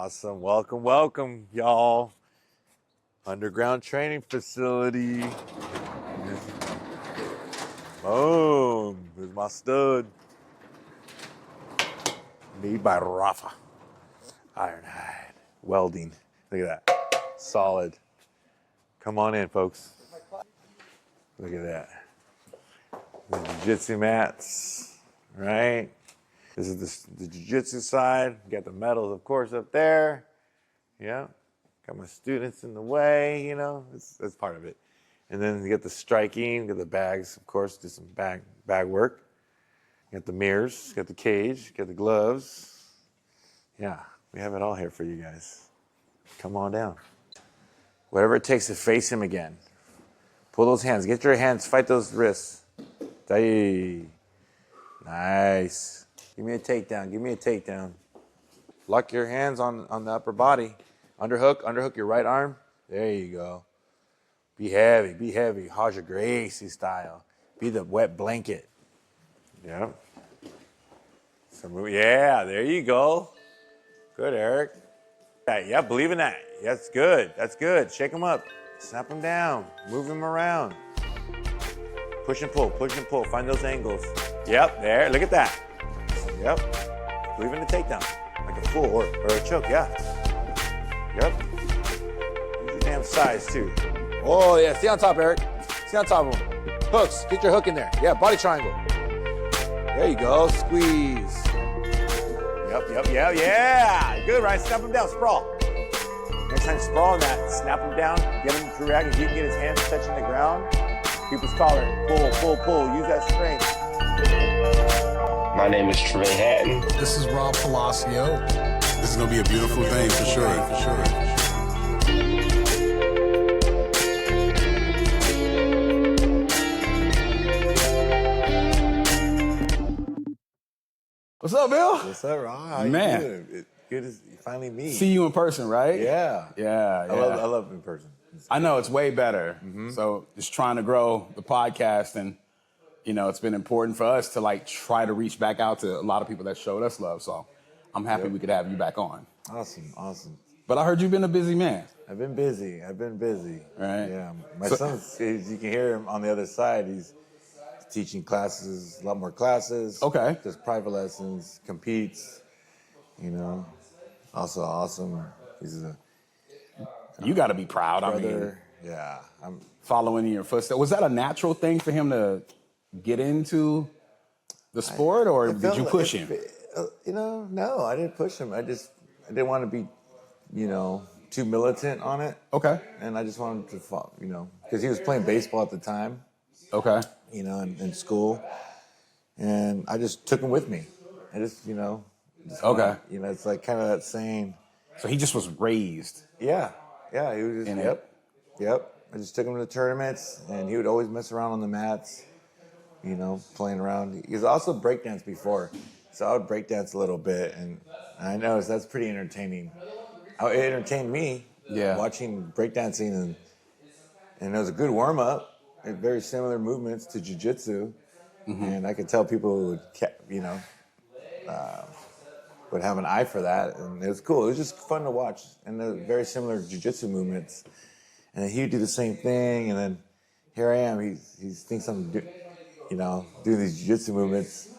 Awesome. Welcome, welcome, y'all. Underground training facility. Boom. Here's my stud. Made by Rafa. Ironhide. Welding. Look at that. Solid. Come on in, folks. Look at that. The jiu-jitsu mats, right? This is the jiu-jitsu side. Got the medals, of course, up there. Yeah. Got my students in the way, you know. That's part of it. And then you get the striking, get the bags, of course, do some bag work. You got the mirrors, got the cage, got the gloves. Yeah, we have it all here for you guys. Come on down. Whatever it takes to face him again. Pull those hands. Get your hands. Fight those wrists. Nice. Give me a takedown. Give me a takedown. Lock your hands on the upper body. Underhook your right arm. There you go. Be heavy. Be heavy. Haja Gracie style. Be the wet blanket. Yeah. Yeah, there you go. Good, Eric. Yeah, believe in that. That's good. That's good. Shake them up. Snap them down. Move them around. Push and pull. Push and pull. Find those angles. Yep, there. Look at that. Yep. Believe in the takedown. Like a full or a choke. Yeah. Yep. Use your damn size, too. Oh, yeah. Stay on top, Eric. Stay on top of them. Hooks. Get your hook in there. Yeah, body triangle. There you go. Squeeze. Yep. Yeah. Good, Ryan. Snap him down. Sprawl. Next time, sprawl on that. Snap him down. Get him to react. If you can get his hands touching the ground, keep his collar. Pull. Use that strength. My name is Trey Hatton. This is Rob Palacio. This is going to be a beautiful thing for sure. What's up, Bill? What's up, Ron? How Man. you doing? It's good to finally meet. See you in person, right? Yeah. Yeah. I love in person. I know it's way better. So just trying to grow the podcast, and you know, it's been important for us to like try to reach back out to a lot of people that showed us love. So I'm happy we could have you back on. Awesome. But I heard you've been a busy man. I've been busy. Right. Yeah. My son, you can hear him on the other side. He's teaching classes, a lot more classes. Okay. Just private lessons, competes, you know. Also awesome. He's a You got to be proud. brother. I mean, Yeah. following in your footsteps. Was that a natural thing for him to get into the sport, or did you push him? You know, no, I didn't push him. I didn't want to be, you know, too militant on it. Okay. And I just wanted to, you know, because he was playing baseball at the time. Okay. You know, in school, and I just took him with me. I just, you know, you know, it's like kind of that saying. So he just was raised. Yeah, he was just, yep. I just took him to the tournaments, and he would always mess around on the mats, you know, playing around. He was also breakdance before, so I would breakdance a little bit, and I noticed that's pretty entertaining. It entertained me, watching breakdancing, and it was a good warm up. Very similar movements to jiu-jitsu, and I could tell people would, you know, would have an eye for that, and it was cool. It was just fun to watch, and they're very similar jiu-jitsu movements. And then he would do the same thing, and then here I am. He thinks I'm, you know, doing these jiu-jitsu movements,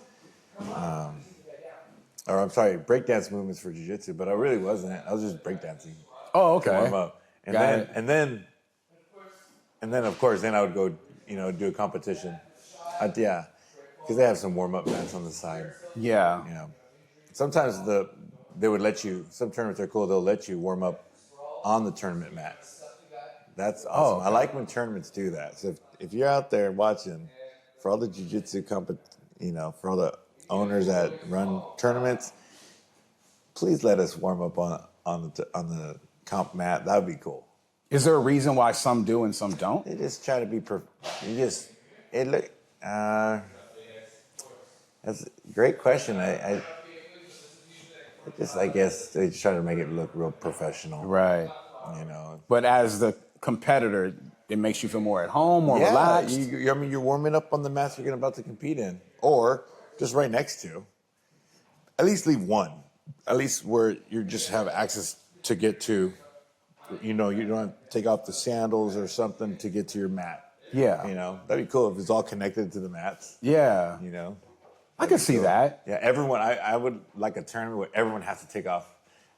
or I'm sorry, breakdance movements for jiu-jitsu, but I really wasn't. I was just breakdancing. Oh, okay. To warm up, and then of course, then I would go, you know, do a competition. Yeah, because they have some warm-up mats on the side. Yeah. You know, sometimes they would let you. Some tournaments are cool. They'll let you warm up on the tournament mat. That's awesome. okay. I like when tournaments do that. So if you're out there watching, for all the jiu-jitsu you know, for all the owners that run tournaments, please let us warm up on the comp mat. That would be cool. Is there a reason why some do and some don't? They just try to be that's a great question. I guess they just try to make it look real professional. Right. You know. But as the competitor, it makes you feel more at home, more relaxed. I mean, you're warming up on the mats you're about to compete in, or just right next to. At least leave one. at least where you just have access to get to, you know, you don't have to take off the sandals or something to get to your mat. Yeah. You know, that'd be cool if it's all connected to the mats. Yeah. You know, I can see that. Yeah, everyone. I would like a tournament where everyone has to take off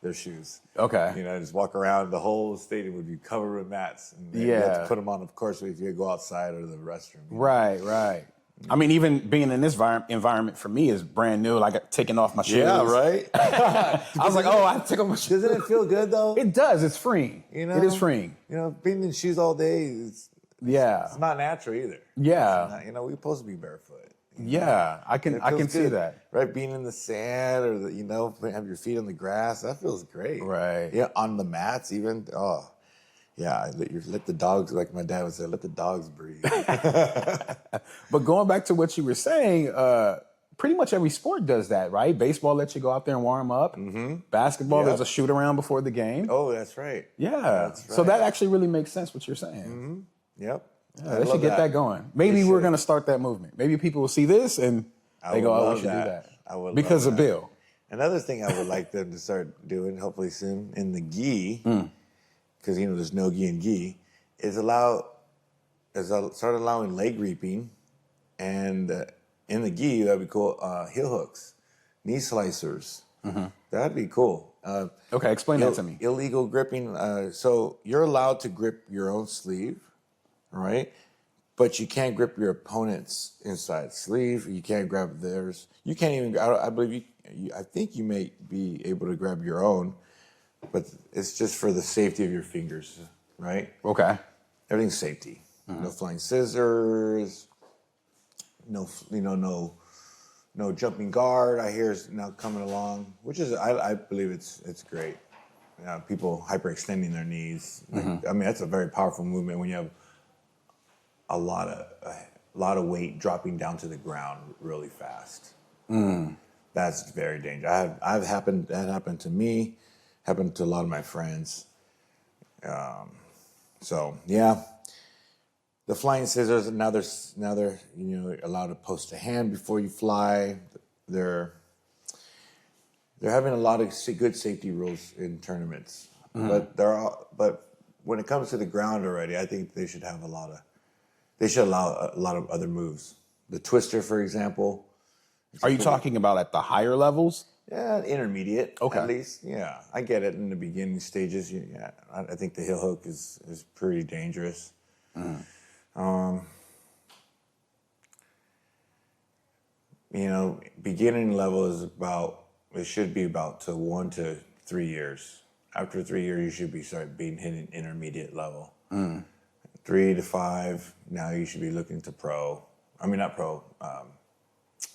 their shoes. Okay. You know, just walk around. The whole stadium would be covered with mats. And you have to put them on, of course, if you go outside or the restroom. Right, right. I mean, even being in this environment for me is brand new. Like taking off my shoes. Yeah, right. I was like, oh, I take off my shoes. Doesn't it feel good though? It does. It's freeing. You know, it is freeing. You know, being in shoes all day, it's not natural either. Yeah. Not, you know, we're supposed to be barefoot. Yeah, I can see that. Right, being in the sand or you know, have your feet on the grass, that feels great. Right. Yeah, on the mats even. Oh, yeah. Let the dogs, like my dad would say, let the dogs breathe. But going back to what you were saying, pretty much every sport does that, right? Baseball lets you go out there and warm up. Mm-hmm. Basketball, there's a shoot around before the game. Oh, that's right. Yeah. That's right. So that actually really makes sense what you're saying. Mm-hmm. Yep. Yeah, they should get that going. Maybe we're going to start that movement. Maybe people will see this and they go, oh, we should do that. I would because love of that. Bill. Another thing I would like them to start doing, hopefully soon, in the gi, because you know there's no gi in gi, is start allowing leg reaping, and in the gi that'd be cool. Heel hooks, knee slicers, that'd be cool. Okay, explain that to me. Illegal gripping. So you're allowed to grip your own sleeve, right? But you can't grip your opponent's inside sleeve. You can't grab theirs. You can't even. I believe I think you may be able to grab your own, but it's just for the safety of your fingers, right? Okay. Everything's safety. No flying scissors. No jumping guard. I hear is now coming along, which is I believe it's great. People hyperextending their knees. I mean, that's a very powerful movement when you have a lot of weight dropping down to the ground really fast. That's very dangerous. That happened to me, happened to a lot of my friends. So yeah, the flying scissors now they're allowed to post a hand before you fly. They're having a lot of good safety rules in tournaments, but when it comes to the ground already, I think they should allow a lot of other moves. The twister, for example. Are you talking about at the higher levels? Yeah, intermediate. Okay. At least, yeah. I get it in the beginning stages. Yeah, I think the heel hook is pretty dangerous. Beginning level is should be about 1 to 3 years. After 3 years, you should start being hitting intermediate level. 3 to 5, now you should be looking to pro. I mean, not pro,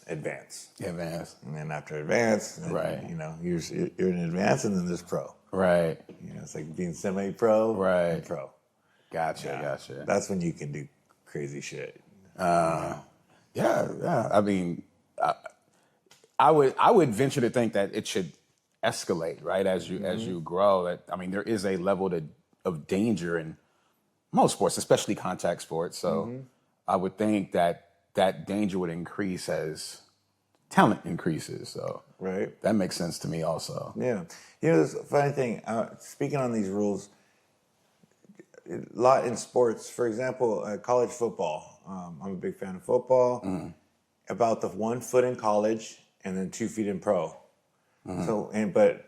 advance. Advance. And then after advance, then, right. You're in advance, and then there's pro. Right. It's like being semi-pro, right. and pro. Gotcha. That's when you can do crazy shit. Yeah. I mean, I would venture to think that it should escalate, right, as you grow. There is a level of danger in most sports, especially contact sports. So I would think that danger would increase as talent increases. So right, that makes sense to me also. Yeah. There's a funny thing. Speaking on these rules, a lot in sports, for example, college football. I'm a big fan of football. About the 1 foot in college and then 2 feet in pro. But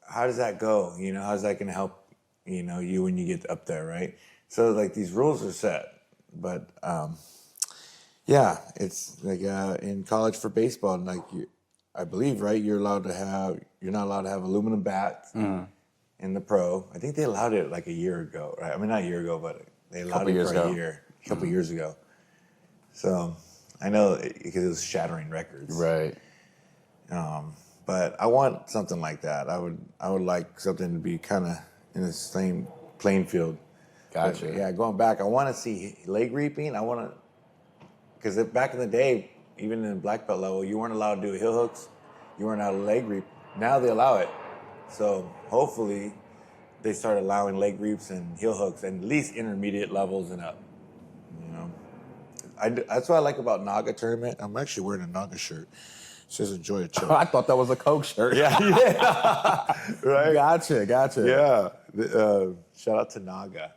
how does that go? How's that going to help, you when you get up there, right? So like these rules are set, but it's like in college for baseball, like I believe, right? You're not allowed to have aluminum bats in the pro. I think they allowed it like a year ago, right? I mean, not a year ago, but they allowed it for a year, a couple years ago. So I know because it was shattering records, right? But I want something like that. I would like something to be kind of in the same playing field. Gotcha. But, yeah, going back, I want to see leg reaping. Because back in the day, even in the black belt level, you weren't allowed to do heel hooks. You weren't allowed to leg reap. Now they allow it. So hopefully they start allowing leg reaps and heel hooks and at least intermediate levels and up. That's what I like about Naga tournament. I'm actually wearing a Naga shirt. Just enjoy a chill. I thought that was a Coke shirt. yeah. Right? Gotcha. Yeah. Shout out to Naga.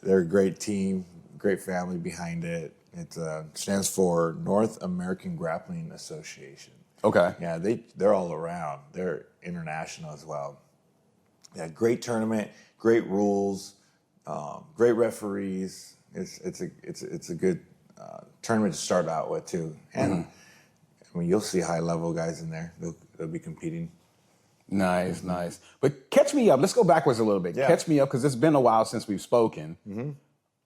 They're a great team, great family behind it. It stands for North American Grappling Association. Okay. Yeah, they're all around. They're international as well. Yeah, great tournament, great rules, great referees. It's a good tournament to start out with too. And I mean, you'll see high level guys in there. They'll be competing. Nice. But catch me up. Let's go backwards a little bit. Yeah. Catch me up because it's been a while since we've spoken.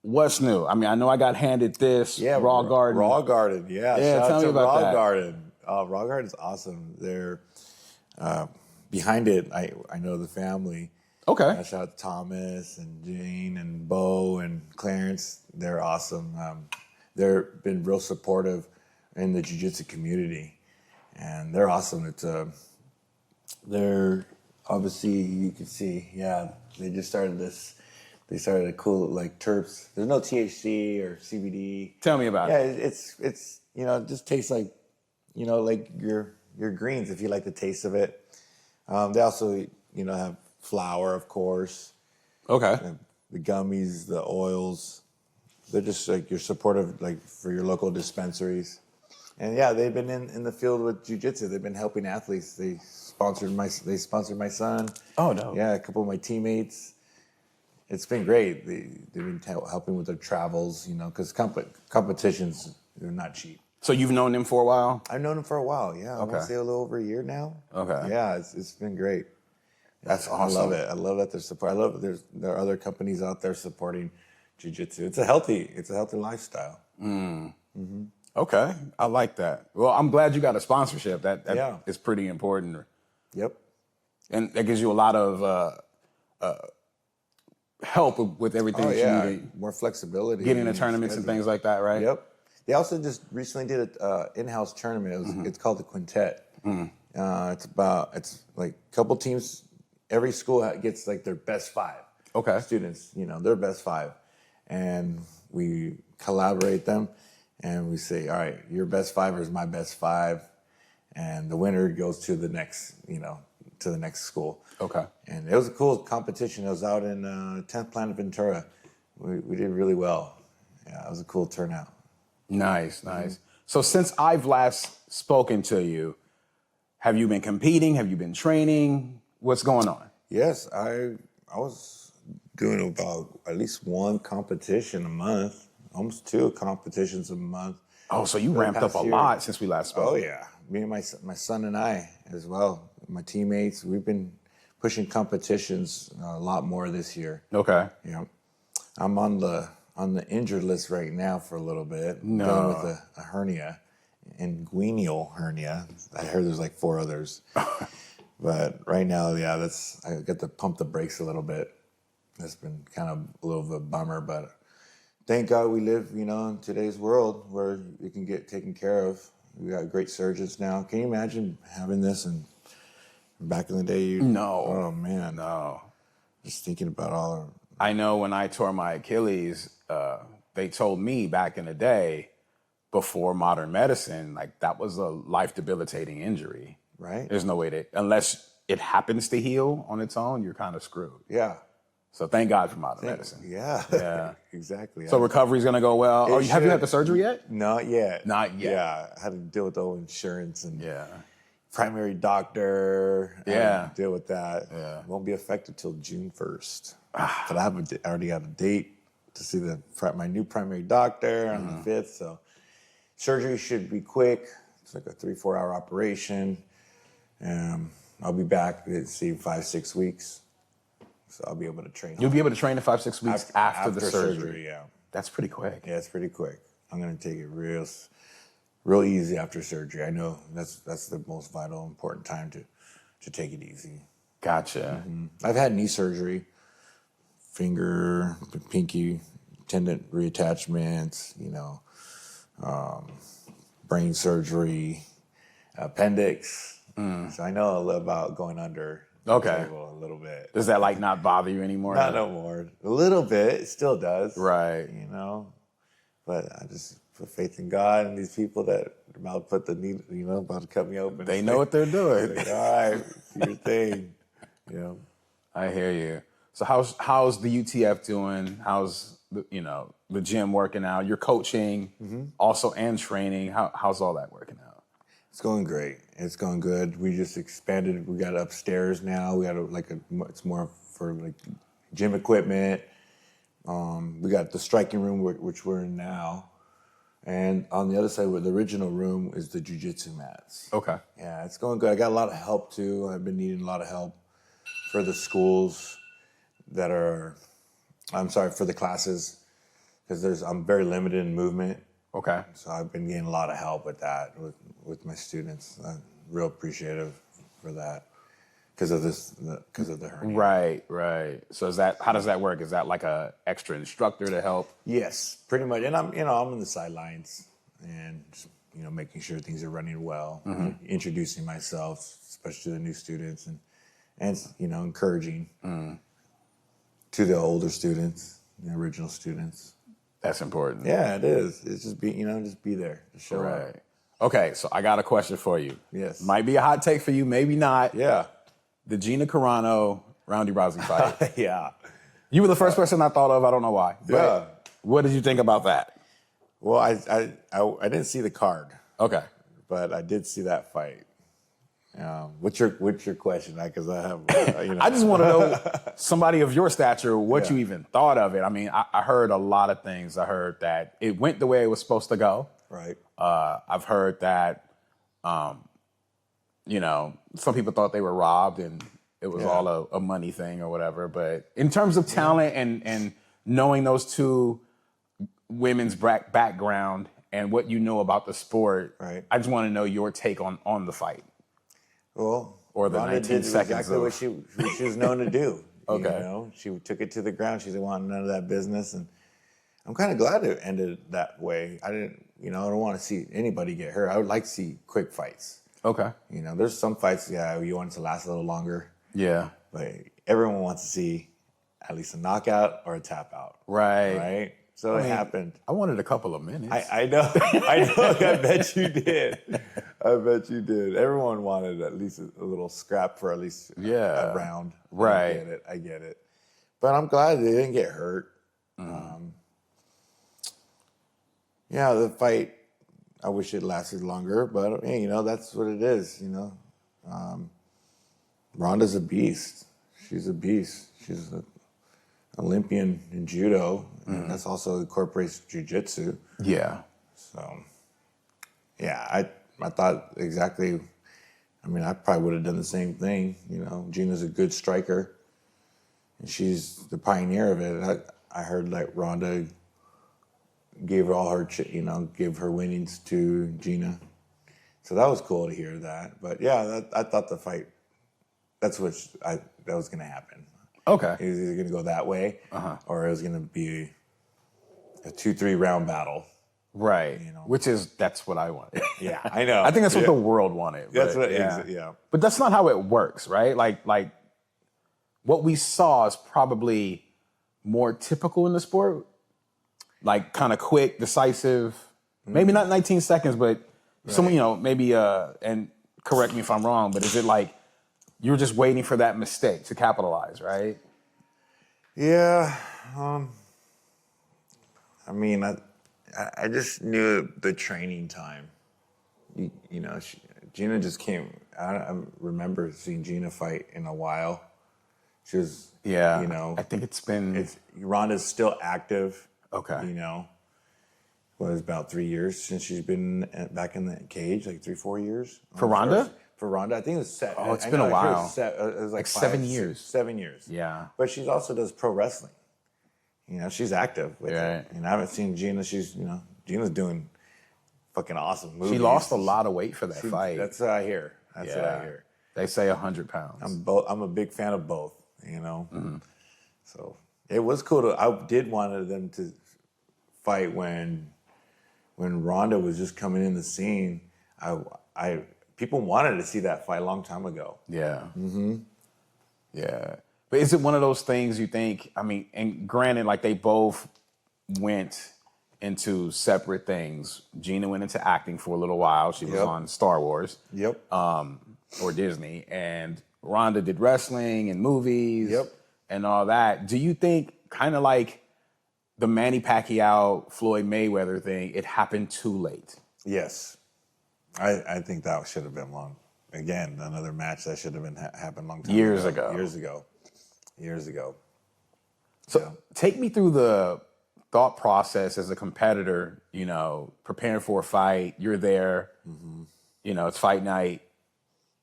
What's new? I mean, I know I got handed this Raw Garden. Raw Garden, yeah. Yeah, Shout tell out me to about Raw that. Garden. Raw Garden is awesome. They're behind it. I know the family. Okay. Shout out to Thomas and Jane and Bo and Clarence. They're awesome. They've been real supportive in the jiu-jitsu community, and they're awesome. It's they're obviously, you can see, they just started this. They started a cool like terps. There's no THC or CBD. Tell me about it. It's it just tastes like like your greens if you like the taste of it. They also have flour, of course. Okay. And the gummies, the oils. They're just like you're supportive like for your local dispensaries. And yeah, they've been in the field with jiu-jitsu. They've been helping athletes. They sponsored my son. Oh, no. Yeah, a couple of my teammates. It's been great. They've been helping with their travels, because competitions, they're not cheap. So you've known them for a while? I've known them for a while, yeah. I want Okay. to say a little over a year now. Okay. Yeah, it's been great. That's awesome. I love it. I love that they're support. I love that there are other companies out there supporting jiu-jitsu. It's a healthy lifestyle. Okay. I like that. Well, I'm glad you got a sponsorship. That Yeah. is pretty important. Yep. And that gives you a lot of help with everything Oh that yeah, you need. more flexibility. Getting in to your tournaments and schedule. things like that, right? Yep. They also just recently did an in-house tournament. It's called the Quintet. It's like a couple teams. Every school gets like their best 5. Okay. Students, their best 5, and we collaborate them, and we say, all right, your best 5 is my best 5, and the winner goes to the next, to the next school. Okay. And it was a cool competition. It was out in 10th Planet Ventura. We did really well. Yeah, it was a cool turnout. Nice. So since I've last spoken to you, have you been competing? Have you been training? What's going on? Yes, I was doing about at least one competition a month, almost 2 competitions a month. Oh, so you For the ramped up past a year. lot since we last spoke. Oh yeah, me and my son and I as well. My teammates, we've been pushing competitions a lot more this year. Okay. Yeah, I'm on the injured list right now for a little bit. No. Dealing with a hernia, inguinal hernia. I heard there's like 4 others. But right now, yeah, I get to pump the brakes a little bit. That's been kind of a little bit of a bummer, but thank God we live, in today's world where you can get taken care of. We got great surgeons now. Can you imagine having this and back in the day? No. Oh man, No. just thinking about all. I know when I tore my Achilles, they told me back in the day, before modern medicine, like that was a life debilitating injury. Right? There's no way to, unless it happens to heal on its own, you're kind of screwed. Yeah. So thank God for modern medicine. Yeah. Yeah. Exactly. So recovery's gonna go well. It Oh, have you should. had the surgery yet? Not yet. Not yet. Yeah, I had to deal with the whole insurance and Yeah. primary doctor. I Yeah. had to deal with that. Yeah. Won't be effective till June 1st. But I already got a date to see my new primary doctor on the 5th. So surgery should be quick. It's like a 3-4 hour operation. I'll be back, let's see, 5-6 weeks. So I'll be able to train. You'll be able to train in 5-6 weeks after the surgery. Yeah. That's pretty quick. Yeah, it's pretty quick. I'm gonna take it real easy after surgery. I know that's the most vital, important time to take it easy. Gotcha. I've had knee surgery, finger, pinky, tendon reattachments, brain surgery, appendix. So I know a little about going under the Okay. table a little bit. Does that like not bother you anymore? Not no more. A little bit. It still does. Right. But I just put faith in God and these people that are about to put the needle, about to cut me open. They know what they're doing. Like, all right, do your thing. I hear you. So how's the UTF doing? How's the gym working out? You're coaching also and training. How's all that working out? It's going great. It's going good. We just expanded. We got upstairs now. We got it's more for like gym equipment. We got the striking room, which we're in now. And on the other side, where the original room is the jiu-jitsu mats. Okay. Yeah, it's going good. I got a lot of help too. I've been needing a lot of help for the schools for the classes, because I'm very limited in movement. Okay. So I've been getting a lot of help with that, with my students. I'm real appreciative for that because of the hernia. Right. So how does that work? Is that like a extra instructor to help? Yes, pretty much. And I'm on the sidelines and just, making sure things are running well, introducing myself, especially to the new students, and encouraging to the older students, the original students. That's important. Yeah, it is. It's just be there, just show up. Okay, so I got a question for you. Yes. Might be a hot take for you, maybe not. Yeah. The Gina Carano, Roundy Rousey fight. Yeah. You were the first person I thought of. I don't know why. Yeah. What did you think about that? Well, I didn't see the card, Okay. but I did see that fight. What's your question? Because I have, I just want to know, somebody of your stature, what you even thought of it. I mean, I heard a lot of things. I heard that it went the way it was supposed to go. Right. I've heard that, some people thought they were robbed and it was all a money thing or whatever. But in terms of talent and knowing those two women's background and what you know about the sport, right. I just want to know your take on the fight. Well, Or the Ronda 19 did seconds exactly of- what she was known to do. Okay. She took it to the ground. She didn't want none of that business, and I'm kind of glad it ended that way. I don't want to see anybody get hurt. I would like to see quick fights. Okay. There's some fights, you want it to last a little longer, Yeah. but everyone wants to see at least a knockout or a tap out. Right. Right? So it happened. I wanted a couple of minutes. I know. I bet you did. Everyone wanted at least a little scrap for at least a round. Right. I get it. But I'm glad they didn't get hurt. The fight, I wish it lasted longer, but hey, that's what it is. Ronda's a beast. She's a beast. She's an Olympian in judo, and that's also incorporates jiu-jitsu. Yeah. So, I thought exactly. I probably would have done the same thing. Gina's a good striker, and she's the pioneer of it. I heard like Ronda gave all her, give her winnings to Gina. So that was cool to hear that. But I thought the fight, that was going to happen. Okay. It was either going to go that way, or it was going to be a 2-3 round battle. Right. That's what I wanted. Yeah, I know. I think that's what the world wanted. That's but, yeah. But that's not how it works, right? Like what we saw is probably more typical in the sport. Like kind of quick, decisive, maybe not 19 seconds, but someone, maybe, and correct me if I'm wrong, but is it like you're just waiting for that mistake to capitalize, right? Yeah. I just knew the training time. Gina just came. I remember seeing Gina fight in a while. She was, I think it's been. Ronda's still active. Okay. Was about 3 years since she's been back in the cage, like 3-4 years. For Ronda? For Ronda, I think it was set. Oh, it's been a while. It was like 7 years. 7 years. Yeah. But she also does pro wrestling. She's active with Right. it. And I haven't seen Gina. Gina's doing fucking awesome movies. She lost a lot of weight for that fight. That's what I hear. That's what I hear. They say 100 pounds. I'm a big fan of both, So it was cool. I did want them to fight when Ronda was just coming in the scene. People wanted to see that fight a long time ago. Yeah. Yeah. But is it one of those things you think, and granted, like they both went into separate things. Gina went into acting for a little while. She was on Star Wars. Yep. Or Disney. And Rhonda did wrestling and movies and all that. Do you think, kind of like the Manny Pacquiao, Floyd Mayweather thing, it happened too late? Yes. I think that should have been long. Again, another match that should have been happened long time Years ago. ago. Years ago. So take me through the thought process as a competitor, you know, preparing for a fight. You're there, you know, it's fight night.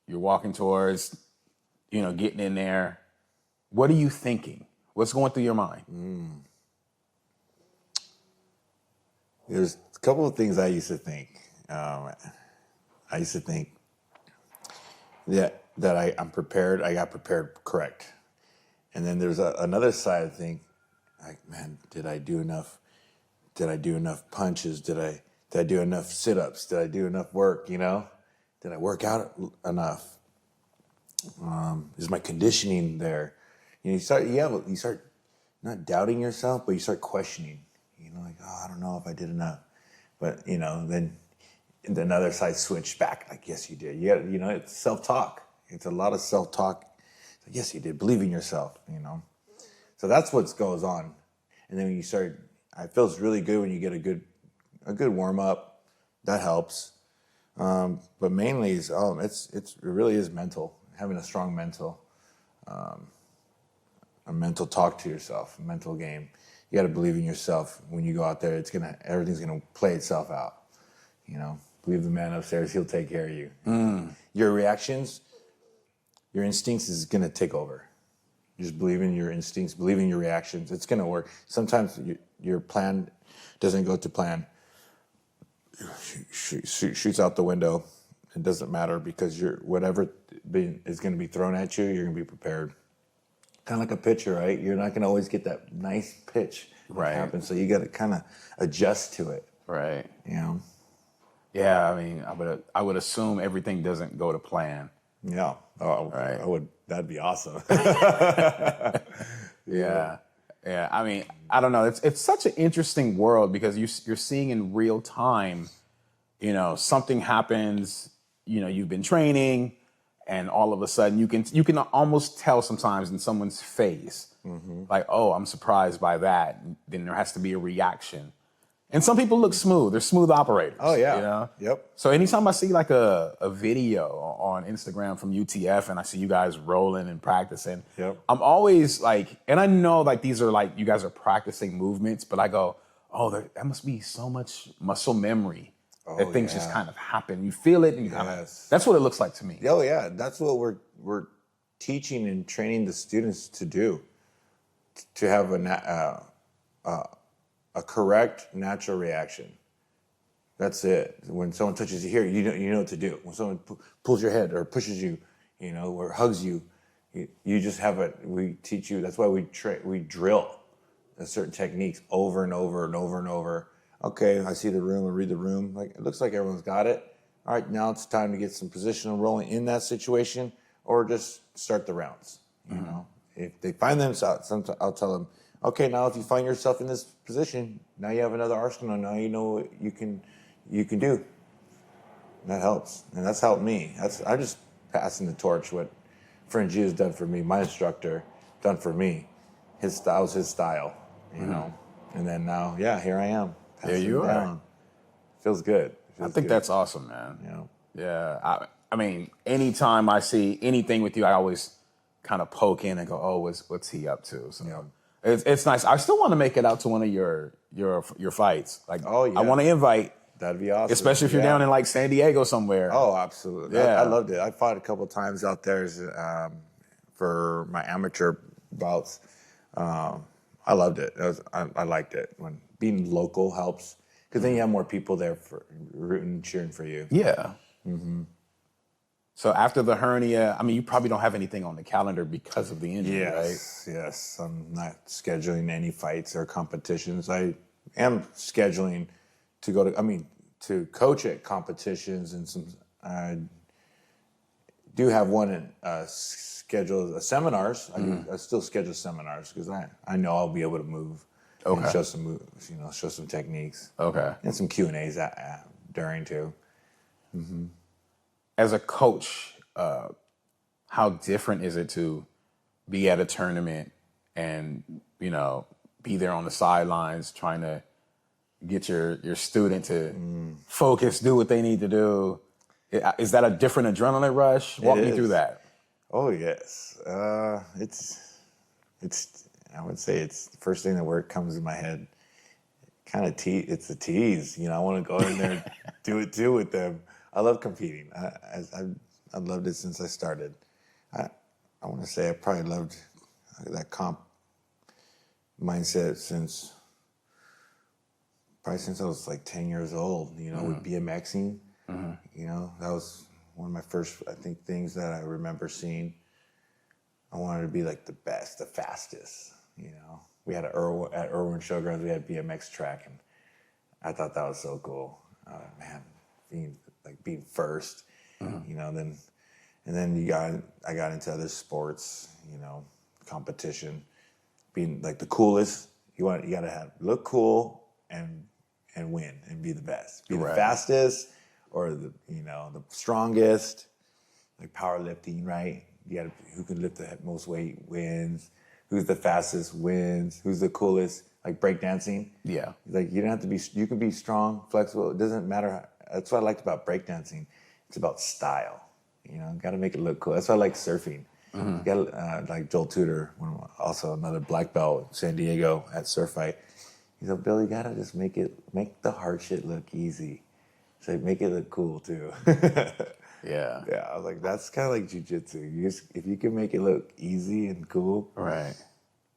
You're walking towards, you know, getting in there. What are you thinking? What's going through your mind? There's a couple of things I used to think. I used to think that I'm prepared. I got prepared correct. And then there's another side of thing. Like, man, did I do enough? Did I do enough punches? Did I do enough sit-ups? Did I do enough work? You know, did I work out enough? Is my conditioning there? You know, you start not doubting yourself, but you start questioning. You know, like, oh, I don't know if I did enough. But you know, then another side switched back. Like, yes, you did. You know, it's self-talk. It's a lot of self-talk. Like, yes, you did. Believe in yourself. You know. So that's what goes on. And then when you start, it feels really good when you get a good warm up. That helps. But mainly, it really is mental. Having a strong mental, a mental talk to yourself, a mental game. You got to believe in yourself. When you go out there, everything's gonna play itself out. You know, believe the man upstairs. He'll take care of you. Your reactions, your instincts is gonna take over. Just believe in your instincts, believe in your reactions. It's going to work. Sometimes your plan doesn't go to plan. Shoots out the window. It doesn't matter because whatever is going to be thrown at you, you're going to be prepared. Kind of like a pitcher, right? You're not going to always get that nice pitch that happens. So you got to kind of adjust to it. Right. You know? Yeah, I mean, I would assume everything doesn't go to plan. Yeah. Oh, right. That'd be awesome. Yeah. I mean, I don't know. It's such an interesting world because you're seeing in real time, you know, something happens, you know, you've been training and all of a sudden you can almost tell sometimes in someone's face, like, oh, I'm surprised by that. Then there has to be a reaction. And some people look smooth. They're smooth operators. Oh, yeah. You know? Yep. So anytime I see like a video on Instagram from UTF and I see you guys rolling and practicing, I'm always like, and I know like these are like, you guys are practicing movements, but I go, oh, that must be so much muscle memory that things just kind of happen. You feel it and you kind of, that's what it looks like to me. Oh, yeah. That's what we're teaching and training the students to do, to have a correct natural reaction. That's it. When someone touches you here, you know what to do. When someone pulls your head or pushes you, you know, or hugs you, you just have we teach you. That's why we drill certain techniques over and over and over and over. Okay, I see the room, I read the room. Like, it looks like everyone's got it. All right, now it's time to get some positional rolling in that situation, or just start the rounds. You know, if they find themselves, I'll tell them, okay, now if you find yourself in this position, now you have another arsenal. Now you know what you can do. That helps, and that's helped me. I'm just passing the torch. What Friend G has done for me, my instructor done for me. His style was his style, you know. And then now, here I am. There you are. Down. Feels good. I think that's awesome, man. You know. Yeah. I mean, anytime I see anything with you, I always kind of poke in and go, oh, what's he up to? So it's nice. I still want to make it out to one of your fights. Like, I want to invite. That'd be awesome. Especially if you're down in like San Diego somewhere. Oh, absolutely. Yeah. I loved it. I fought a couple times out there for my amateur bouts. I loved it. I liked it. When being local helps, because then you have more people there for rooting, cheering for you. Yeah. So after the hernia, I mean, you probably don't have anything on the calendar because of the injury, right? Yes. I'm not scheduling any fights or competitions. I am scheduling to go to coach at competitions, and some. I do have one scheduled seminars. I still schedule seminars because I know I'll be able to move. and Okay. show some moves, show some techniques. Okay. And some Q&As during too. As a coach, how different is it to be at a tournament and, be there on the sidelines trying to get your student to focus, do what they need to do? Is that a different adrenaline rush? Walk me through that. Oh yes, it's. I would say it's the first thing that comes in my head. Kind of it's a tease. I want to go in there and do it too with them. I love competing. I've loved it since I started. I want to say I probably loved that comp mindset since I was like 10 years old. With BMXing. That was one of my first, I think, things that I remember seeing. I wanted to be like the best, the fastest. We had at Irwin Showgrounds, we had BMX track, and I thought that was so cool. Man, being first, then I got into other sports, competition, being like the coolest. You gotta look cool and win and be the best, be the fastest or the strongest, like powerlifting, right? Who can lift the most weight wins. Who's the fastest wins. Who's the coolest? Like breakdancing. Yeah. Like you don't have to be. You can be strong, flexible. It doesn't matter. That's what I liked about breakdancing. It's about style. Got to make it look cool. That's why I like surfing. Got like Joel Tudor, also another black belt in San Diego at Surf Fight. He's like, Bill, you gotta just make the hard shit look easy. So make it look cool too. Yeah. Yeah, I was like, that's kind of like jiu-jitsu. If you can make it look easy and cool. Right.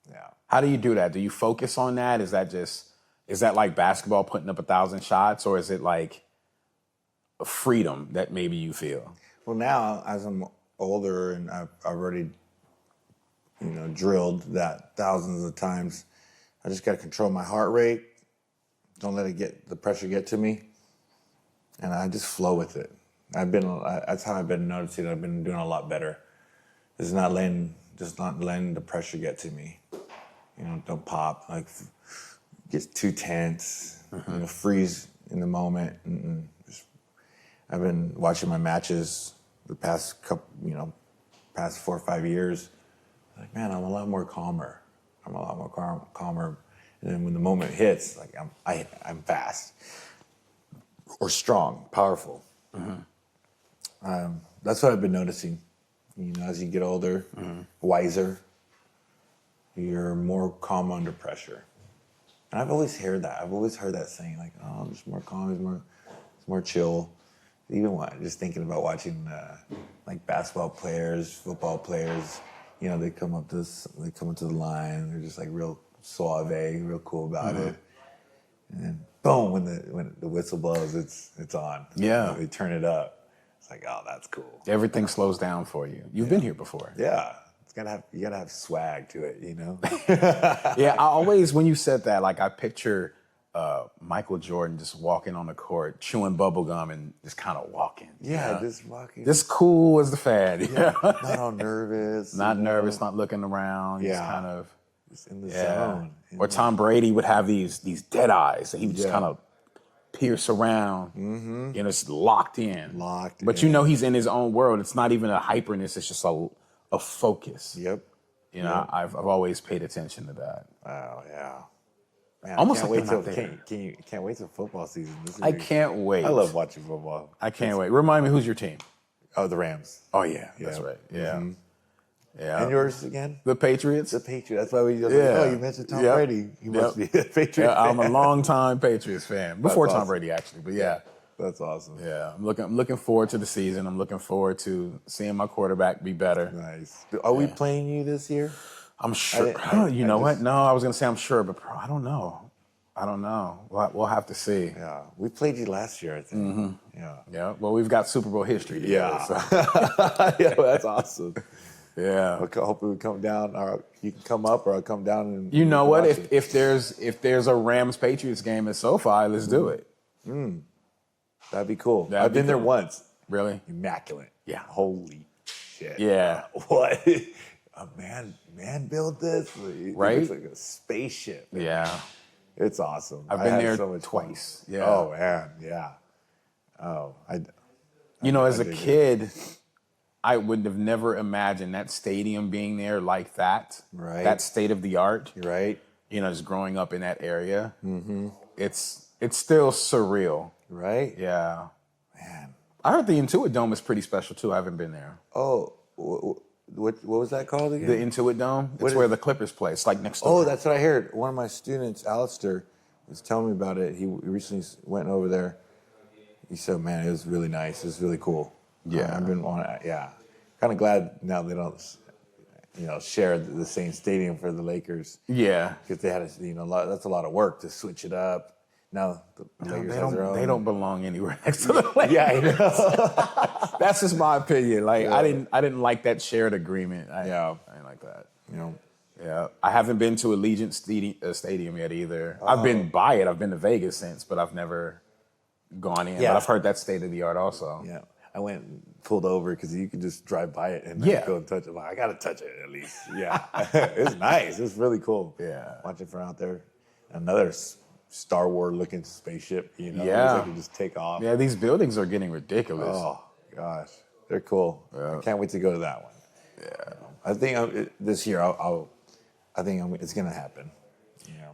Yeah. How do you do that? Do you focus on that? Is that like basketball putting up 1,000 shots, or is it like a freedom that maybe you feel? Well, now as I'm older and I've already, drilled that thousands of times, I just got to control my heart rate. Don't let the pressure get to me. And I just flow with it. That's how I've been noticing. I've been doing a lot better. Just not letting the pressure get to me. Don't pop, get too tense, freeze in the moment. I've been watching my matches the past past 4 or 5 years. Like, man, I'm a lot more calmer. Calmer. And then when the moment hits, like I'm fast or strong, powerful. That's what I've been noticing. As you get older, wiser, you're more calm under pressure. And I've always heard that. I've always heard that saying, like, oh, I'm just more calm, it's more chill. Even just thinking about watching like basketball players, football players, they come up to the line, they're just like real suave, real cool about it. And then boom, when the whistle blows, it's on. Yeah. They turn it up. It's like, oh, that's cool. Everything slows down for you. You've been here before. Yeah. You gotta have swag to it, Yeah, I always, when you said that, like I picture Michael Jordan just walking on the court, chewing bubble gum and just kind of walking. Yeah, just walking. Just cool as the fan. Yeah. Not all nervous. Not nervous, not looking around. Yeah. Just kind of. Just in the zone. Or Tom Brady would have these dead eyes that he would just kind of pierce around. It's locked in. But he's in his own world. It's not even a hyperness. It's just a focus. Yep. I've always paid attention to that. Oh yeah. Man, Almost can't like wait they're till not there. can't wait till football season. I can't wait. I love watching football. I can't wait. Remind me, who's your team? Oh, the Rams. Oh yeah, that's right. Yeah. Yeah. And yours again? The Patriots. The Patriots. That's why we just you mentioned Tom Brady. You must be a Patriot fan. I'm a long-time Patriots fan. Before Tom Brady, actually. But yeah. That's awesome. Yeah. I'm looking forward to the season. I'm looking forward to seeing my quarterback be better. Nice. Are we playing you this year? I'm sure. You know what? No, I was going to say I'm sure, but I don't know. We'll have to see. Yeah. We played you last year, I think. Yeah. Yeah. Well, we've got Super Bowl history together. Yeah. So. Yeah, that's awesome. Yeah. Hopefully we come down, or you can come up, or I'll come down and. You know what? If there's a Rams Patriots game at SoFi, let's do it. That'd be cool. I've been there once. Really? Immaculate. Yeah. Holy shit. Yeah. What? A man built this? Right? It's like a spaceship. Yeah. It's awesome. I've I been had there so much fun. twice. Yeah. Oh man, yeah. Oh, As a dig it. kid, I would have never imagined that stadium being there like that. Right. That state of the art. You're right. Just growing up in that area. Mm-hmm. It's still surreal. Right. Yeah. Man. I heard the Intuit Dome is pretty special too. I haven't been there. Oh, what was that called again? The Intuit Dome. It's where the Clippers play. It's like next door. Oh, that's what I heard. One of my students, Alistair, was telling me about it. He recently went over there. He said, "Man, it was really nice. It was really cool." Yeah. I've been on it. Yeah, kind of glad now they don't, share the same stadium for the Lakers. Yeah. Because they had, that's a lot of work to switch it up. Now the Lakers has their own. They don't belong anywhere next to the Lakers. Yeah, I know. That's just my opinion. Like I didn't like that shared agreement. I didn't like that. Yeah, I haven't been to Allegiant Stadium yet either. I've been by it. I've been to Vegas since, but I've never gone in. Yeah. But I've heard that's state of the art also. Yeah, I went and pulled over because you could just drive by it and go and touch it. I got to touch it at least. Yeah, it's nice. It's really cool. Yeah. Watching from out there, another Star Wars looking spaceship. Yeah. I can just take off. Yeah, these buildings are getting ridiculous. Oh gosh, they're cool. Yeah. I can't wait to go to that one. Yeah. I think this year it's gonna happen.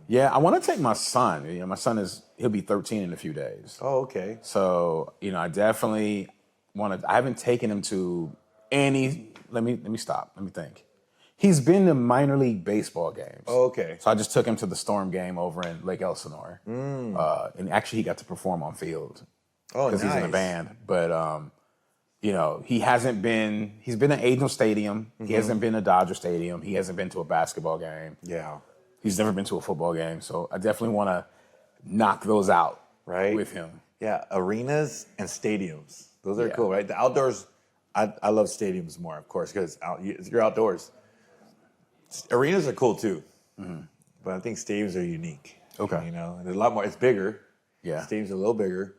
Yeah, I want to take my son. My son he'll be 13 in a few days. Oh, okay. So, I definitely want to. I haven't taken him to any. Let me stop. Let me think. He's been to minor league baseball games. Oh, okay. So I just took him to the Storm game over in Lake Elsinore, and actually he got to perform on field. Oh, because nice. he's in a band. But he hasn't been. He's been to Angel Stadium. He hasn't been to Dodger Stadium. He hasn't been to a basketball game. Yeah. He's never been to a football game. So I definitely want to knock those out with him. Yeah, arenas and stadiums. Those are cool, right? The outdoors, I love stadiums more, of course, because you're outdoors. Arenas are cool too, but I think stadiums are unique. Okay. And there's a lot more. It's bigger. Yeah. Stadiums are a little bigger,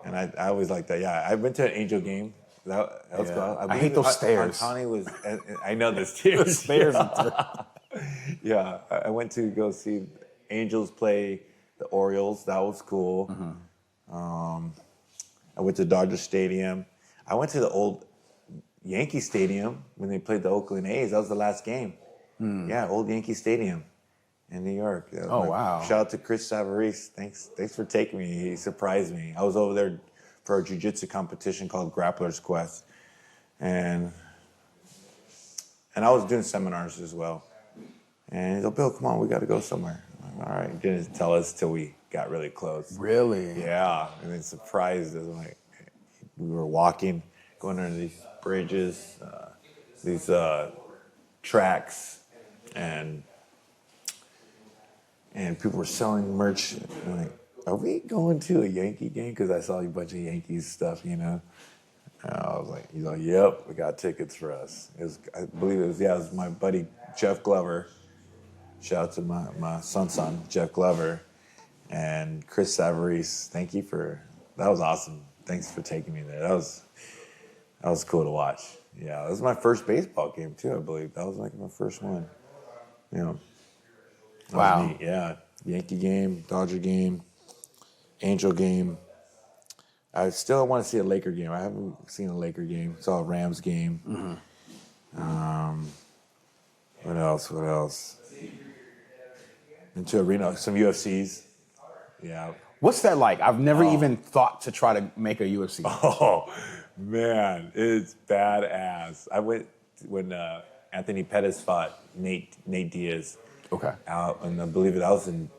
and I always like that. Yeah, I went to an Angel game. That was cool. I hate those stairs. Ohtani was. I know the stairs. The stairs. Yeah, I went to go see Angels play the Orioles. That was cool. I went to Dodger Stadium. I went to the old Yankee Stadium when they played the Oakland A's. That was the last game. Yeah, old Yankee Stadium in New York. Oh, wow. Shout out to Chris Savarese. Thanks for taking me. He surprised me. I was over there for a jiu-jitsu competition called Grappler's Quest. And I was doing seminars as well. And he's like, Bill, come on, we got to go somewhere. I'm like, all right. He didn't tell us till we got really close. Really? Yeah. And then surprised us. Like, we were walking, going under these bridges, these tracks, and people were selling merch. I'm like, are we going to a Yankee game? Because I saw a bunch of Yankees stuff, And I was like, he's like, yep, we got tickets for us. I believe it was my buddy Jeff Glover. Shout out to my son, Jeff Glover, and Chris Savarese. Thank you that was awesome. Thanks for taking me there. That was cool to watch. Yeah, that was my first baseball game too, I believe. That was like my first one. That was neat. Yeah, Yankee game, Dodger game, Angel game. I still want to see a Laker game. I haven't seen a Laker game. Saw a Rams game. What else? Into arena, some UFCs. Yeah. What's that like? I've never even thought to try to make a UFC. Oh, man, it's badass. I went when Anthony Pettis fought Nate Diaz. Okay. Out, and I believe that was in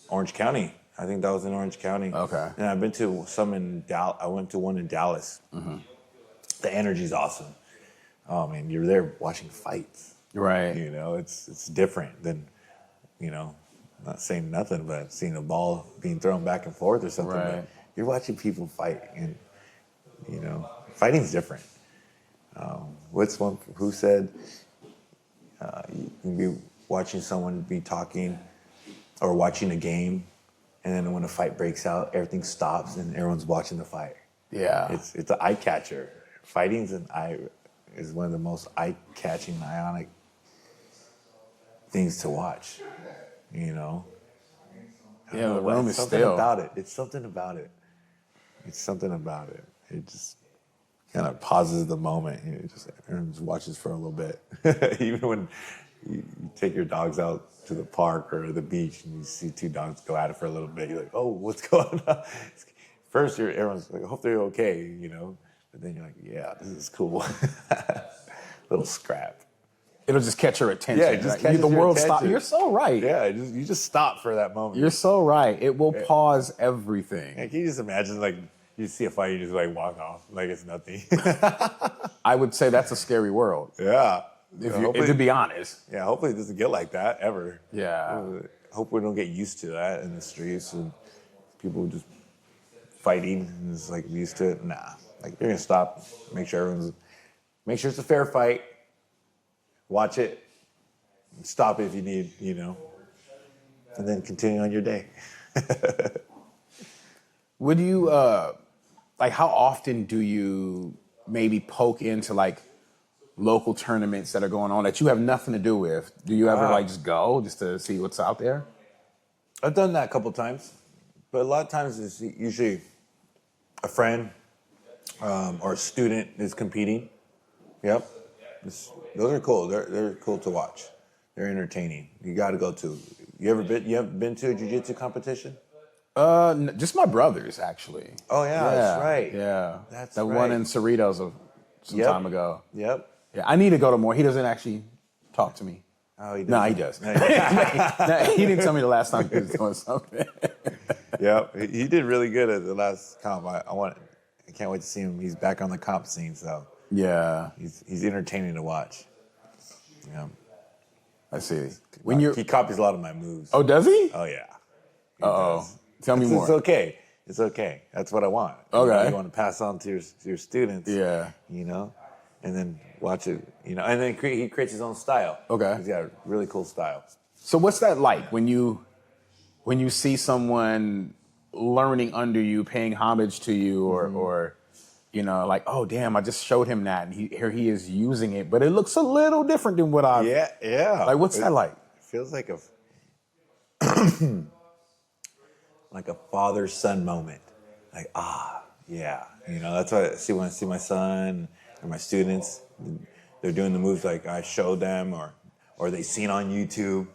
Orange County. I think that was in Orange County. Okay. And I've been to some in Dallas. I went to one in Dallas. The energy's awesome. Oh man, you're there watching fights. Right. It's different than, not saying nothing, but seeing a ball being thrown back and forth or something. Right. But you're watching people fight, and fighting's different. What's one who said you can be watching someone be talking or watching a game, and then when a fight breaks out, everything stops and everyone's watching the fight. Yeah. It's an eye catcher. Fighting's is one of the most eye-catching, ionic things to watch. I don't Yeah, know the what- room it's is something still. about it. It's something about it. It's something about it. It just kind of pauses the moment. You know, everyone just watches for a little bit. Even when you take your dogs out to the park or the beach and you see two dogs go at it for a little bit, you're like, oh, what's going on? First, everyone's like, I hope they're okay, you know. But then you're like, yeah, this is cool. Little scrap. It'll just catch your attention. Yeah, it just right? catches the your world stop. attention. You're so right. Yeah, you just stop for that moment. You're so right. It will pause everything. Yeah, can you just imagine, like, you see a fight, you just, like, walk off like it's nothing? I would say that's a scary world. Yeah. To be honest. Yeah, hopefully it doesn't get like that ever. Yeah. Hope we don't get used to that in the streets and people just fighting and it's like used to it. Nah, like you're gonna stop, make sure it's a fair fight. Watch it, stop it if you need, you know, and then continue on your day. Would you, like, how often do you maybe poke into, like, local tournaments that are going on that you have nothing to do with? Do you ever, like, just go just to see what's out there? I've done that a couple times, but a lot of times it's usually a friend or a student is competing. Yep. Those are cool. They're cool to watch. They're entertaining. You got to go to. You haven't been to a jiu-jitsu competition? Just my brothers, actually. Oh yeah, that's right. Yeah, That's the right. one in Cerritos some Yep. time ago. Yep. Yeah, I need to go to more. He doesn't actually talk to me. Oh, he does. No, he does. No, he does. No, he didn't tell me the last time he was doing something. Yep. He did really good at the last comp. I can't wait to see him. He's back on the comp scene, so Yeah, he's entertaining to watch. Yeah. I see. He copies a lot of my moves. Oh, does he? Oh yeah. He Uh-oh. does. Tell me more. It's okay. It's okay. That's what I want. Okay. You want to pass on to your students. Yeah. You know, and then watch it. You know, and then he creates his own style. Okay. He's got a really cool style. So what's that like when you see someone learning under you, paying homage to you, or you know, like, oh damn, I just showed him that, and here he is using it, but it looks a little different than what I. Yeah. Like, what's that like? It feels like a like a father-son moment. Like, yeah. You know, that's what I see when I see my son or my students. They're doing the moves like I showed them or they seen on YouTube.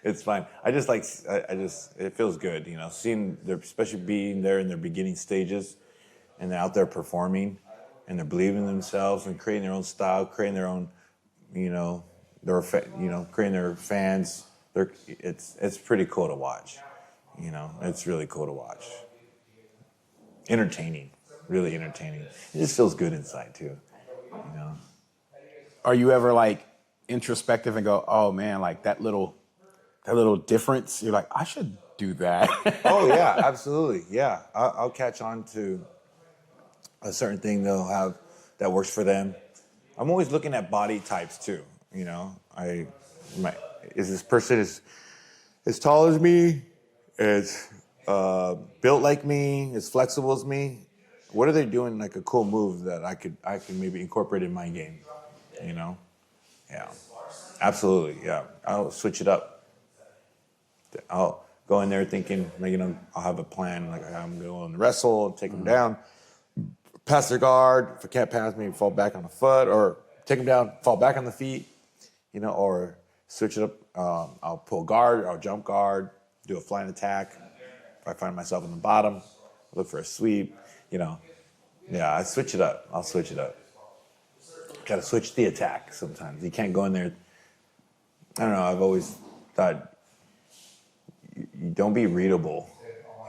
It's fine. It feels good, you know, seeing especially being there in their beginning stages and they're out there performing and they're believing in themselves and creating their own style, creating their own, you know, creating their fans. It's pretty cool to watch. You know, it's really cool to watch. Entertaining, really entertaining. It just feels good inside too, you know. Are you ever like introspective and go, oh man, like that little difference? You're like, I should do that. Oh yeah, absolutely. Yeah, I'll catch on to a certain thing they'll have that works for them. I'm always looking at body types too. You know, is this person as tall as me? Is built like me? Is flexible as me? What are they doing? Like a cool move that I could maybe incorporate in my game. You know, yeah, absolutely. Yeah, I'll switch it up. I'll go in there thinking, you know, I'll have a plan. Like I'm going to wrestle, take them down, pass their guard. If I can't pass me, fall back on the foot, or take them down, fall back on the feet. You know, or switch it up. I'll pull guard, I'll jump guard, do a flying attack. If I find myself in the bottom, look for a sweep. You know, yeah, I switch it up. I'll switch it up. Got to switch the attack sometimes. You can't go in there. I don't know. I've always thought you don't be readable.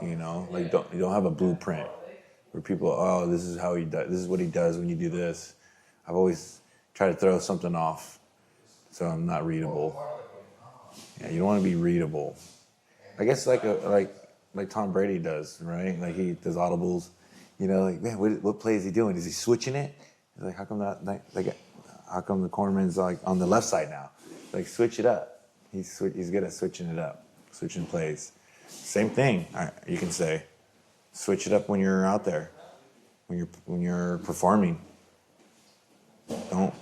You know, like you don't have a blueprint where people, oh, this is how he does. This is what he does when you do this. I've always tried to throw something off, so I'm not readable. Yeah, you don't want to be readable. I guess like Tom Brady does, right? Like he does audibles. You know, like man, what play is he doing? Is he switching it? Like how come how come the cornerman's like on the left side now? Like switch it up. He's good at switching it up, switching plays. Same thing. You can say, switch it up when you're out there, when you're performing. Don't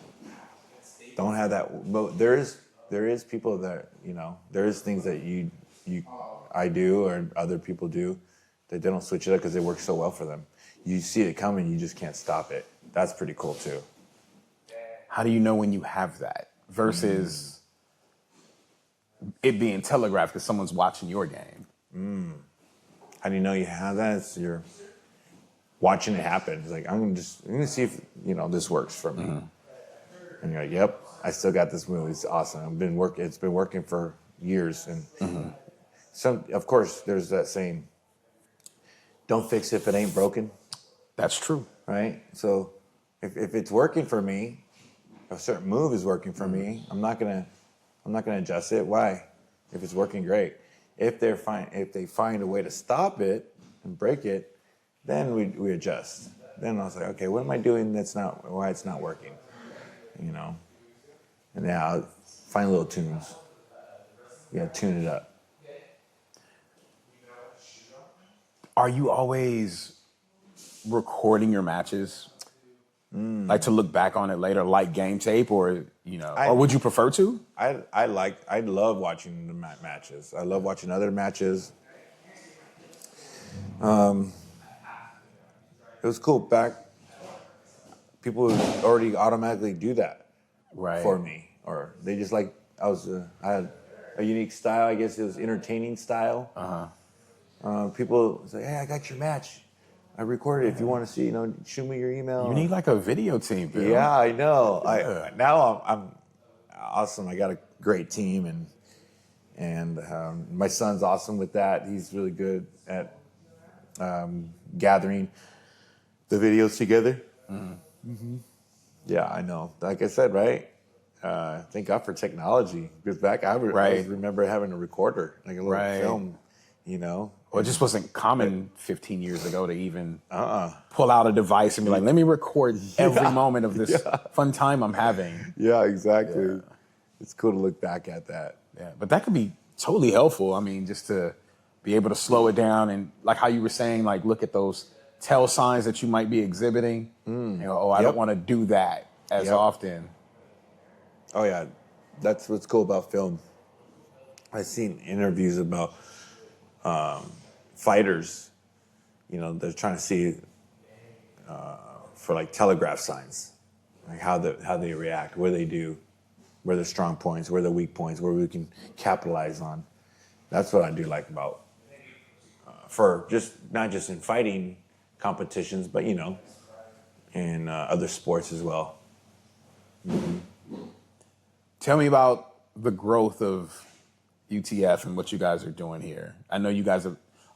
have that. But there is people that, you know, there is things that you I do or other people do, that they don't switch it up because it works so well for them. You see it coming, you just can't stop it. That's pretty cool too. How do you know when you have that versus it being telegraphed because someone's watching your game? How do you know you have that? It's you're watching it happen. It's like, I'm gonna see if this works for me. And you're like, yep, I still got this move. It's awesome. It's been working for years. And of course, there's that saying, don't fix it if it ain't broken. That's true. Right? So if it's working for me, a certain move is working for me, I'm not gonna adjust it. Why? If it's working, great. If they find a way to stop it and break it, then we adjust. Then I was like, okay, what am I doing why it's not working? And yeah, I'll find little tunes. You gotta tune it up. Are you always recording your matches? Like to look back on it later, like game tape, or or would you prefer to? I love watching the matches. I love watching other matches. It was cool back. People would already automatically do that for me, or they just I had a unique style. I guess it was entertaining style. People say, "Hey, I got your match. I recorded it. If you want to see, shoot me your email." You need like a video team, Bill. Yeah, I know. Yeah. Now I'm awesome. I got a great team, and my son's awesome with that. He's really good at gathering the videos together. Yeah, I know. Like I said, right? Thank God for technology. Because back I remember having a recorder, like a little film. Well, it just wasn't common 15 years ago to even pull out a device and be like, let me record every moment of this fun time I'm having. Yeah, exactly. Yeah. It's cool to look back at that. Yeah, but that could be totally helpful. I mean, just to be able to slow it down and like how you were saying, like look at those tell signs that you might be exhibiting. I don't want to do that as often. Oh, yeah. That's what's cool about film. I've seen interviews about fighters, they're trying to see for like telegraph signs, like how they react, what they do, where their strong points, where their weak points, where we can capitalize on. That's what I do like about for not just in fighting competitions, but in other sports as well. Tell me about the growth of UTF and what you guys are doing here. I know you guys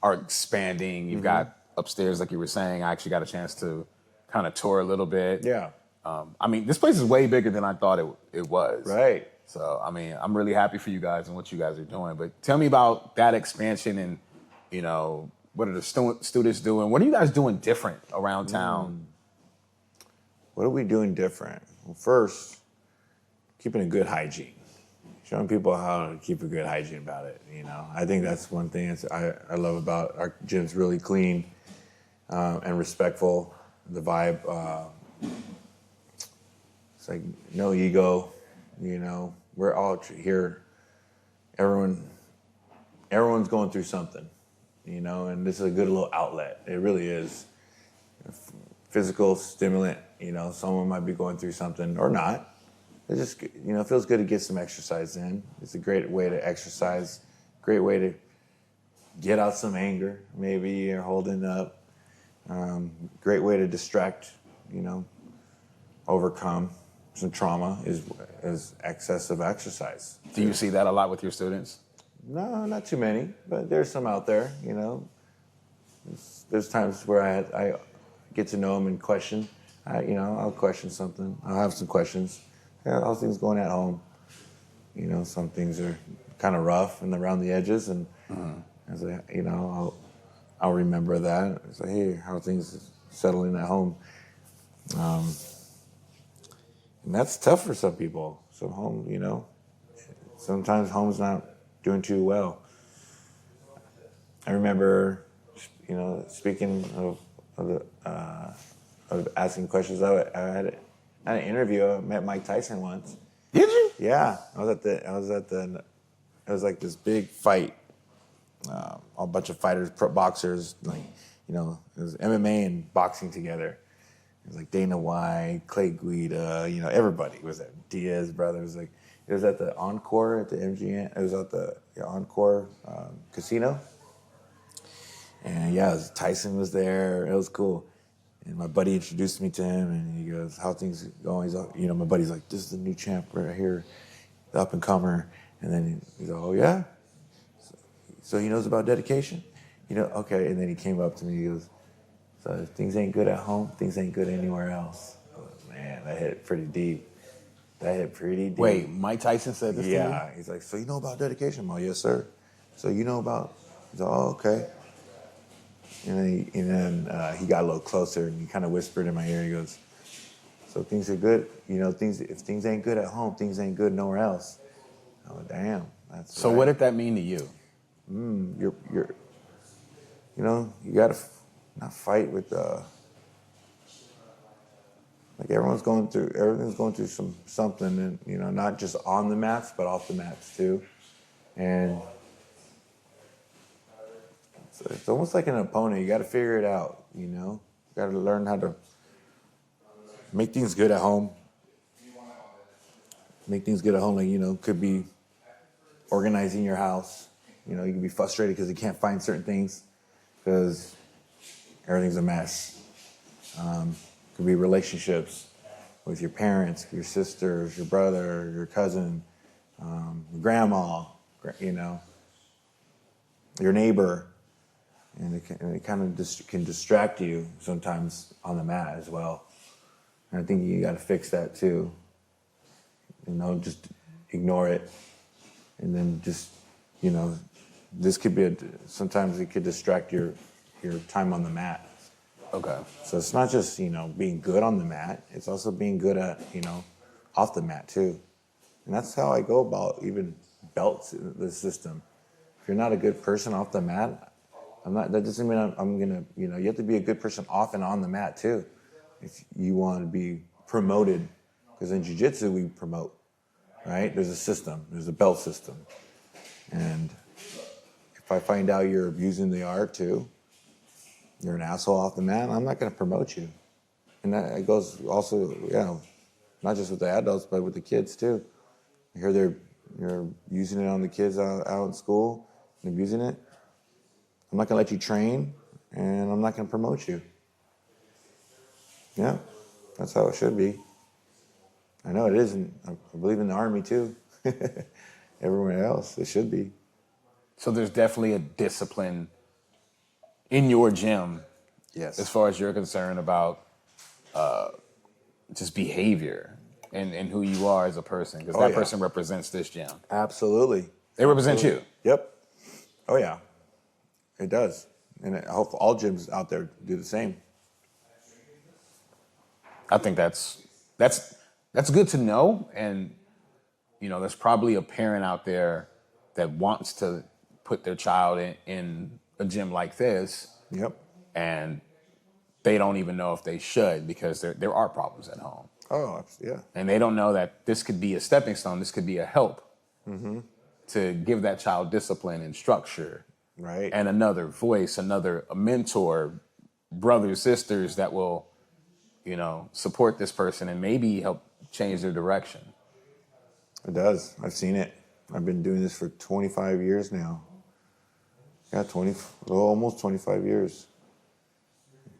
are expanding. You've got upstairs, like you were saying. I actually got a chance to kind of tour a little bit. Yeah. I mean, this place is way bigger than I thought it was. Right. So, I mean, I'm really happy for you guys and what you guys are doing. But tell me about that expansion and, what are the students doing? What are you guys doing different around town? What are we doing different? Well, first, keeping a good hygiene. Showing people how to keep a good hygiene about it, I think that's one thing I love about our gym's really clean and respectful. The vibe, it's like no ego, We're all here. Everyone's going through something, and this is a good little outlet. It really is. Physical stimulant, someone might be going through something or not. It just, it feels good to get some exercise in. It's a great way to exercise, great way to get out some anger. Maybe you're holding up. Great way to distract, overcome some trauma is excessive exercise. Do you see that a lot with your students? No, not too many, but there's some out there, There's times where I get to know them and question. I'll question something. I'll have some questions. How's things going at home? Some things are kind of rough and around the edges, and I say, I'll remember that. I say, hey, how are things settling at home? And that's tough for some people. Some home, sometimes home's not doing too well. I remember, speaking of asking questions, I had an interview. I met Mike Tyson once. Did you? Yeah, it was like this big fight a bunch of fighters, pro boxers, like, you know, it was MMA and boxing together. It was like Dana White, Clay Guida, you know, everybody was there. Diaz brothers, like, it was at the Encore at the MGM. It was at the Encore casino. And yeah, Tyson was there. It was cool. And my buddy introduced me to him, and he goes, "How things going?" He's, you know, my buddy's like, "This is the new champ right here, the up and comer." And then he's like, "Oh yeah, so he knows about dedication, you know?" Okay. And then he came up to me. He goes, "So if things ain't good at home, things ain't good anywhere else." Oh, man, that hit pretty deep. Wait, Mike Tyson said this to you? Yeah. He's like, "So you know about dedication?" I'm like, "Yes, sir." "So you know about?" He's like, "Oh, okay." And then he got a little closer and he kind of whispered in my ear. He goes, "So things are good, you know. If things ain't good at home, things ain't good nowhere else." Oh, damn. That's So right. what did that mean to you? You're, you know, you gotta not fight with like everything's going through something, and you know, not just on the mats but off the mats too, and. It's almost like an opponent. You got to figure it out, you know? You got to learn how to make things good at home. Make things good at home, like, you know, could be organizing your house. You know, you can be frustrated because you can't find certain things because everything's a mess. Could be relationships with your parents, your sisters, your brother, your cousin, your grandma, you know, your neighbor. And it kind of can distract you sometimes on the mat as well. And I think you got to fix that too. You know, just ignore it. And then just, you know, this could be sometimes it could distract your time on the mat. Okay. So it's not just, you know, being good on the mat. It's also being good at, you know, off the mat too. And that's how I go about even belts in the system. If you're not a good person off the mat, that doesn't mean I'm gonna, you know, you have to be a good person off and on the mat too. If you want to be promoted, because in jiu-jitsu we promote, right? There's a system, there's a belt system. And if I find out you're abusing the art too, you're an asshole off the mat, I'm not gonna promote you. And that it goes also, you know, not just with the adults, but with the kids too. I hear you're using it on the kids out in school and abusing it. I'm not going to let you train, and I'm not going to promote you. Yeah, that's how it should be. I know it isn't. I believe in the Army, too. Everywhere else, it should be. So there's definitely a discipline in your gym, Yes. as far as you're concerned, about just behavior and who you are as a person, because that person represents this gym. Absolutely. They represent you. Yep. Oh, yeah. It does. And I hope all gyms out there do the same. I think that's good to know, and you know, there's probably a parent out there that wants to put their child in a gym like this. Yep. And they don't even know if they should, because there are problems at home. Oh, yeah. And they don't know that this could be a stepping stone, this could be a help to give that child discipline and structure. Right. And another voice, a mentor, brothers, sisters that will, you know, support this person and maybe help change their direction. It does. I've seen it. I've been doing this for 25 years now. Yeah, almost 25 years.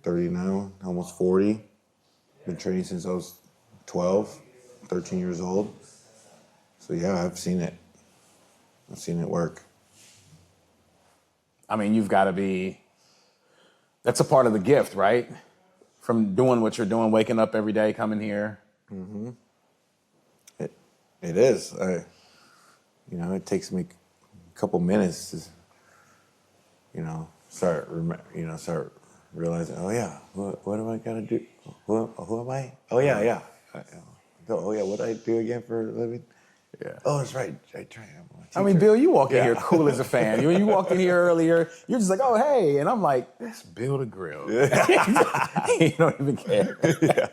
30 now, almost 40. Been training since I was 12, 13 years old. So yeah, I've seen it. I've seen it work. I mean, you've got to be, that's a part of the gift, right? From doing what you're doing, waking up every day, coming here. Mm-hmm. It is. You know, it takes me a couple minutes to, you know, start realizing, oh yeah, what am I gonna do? Who am I? Oh yeah. Oh yeah, what do I do again for a living? Yeah. Oh, that's right. I train. I mean, Bill, you walk in here cool as a fan. You walked in here earlier, you're just like, oh, hey. And I'm like, that's Bill the Grill. You don't even care. Yeah.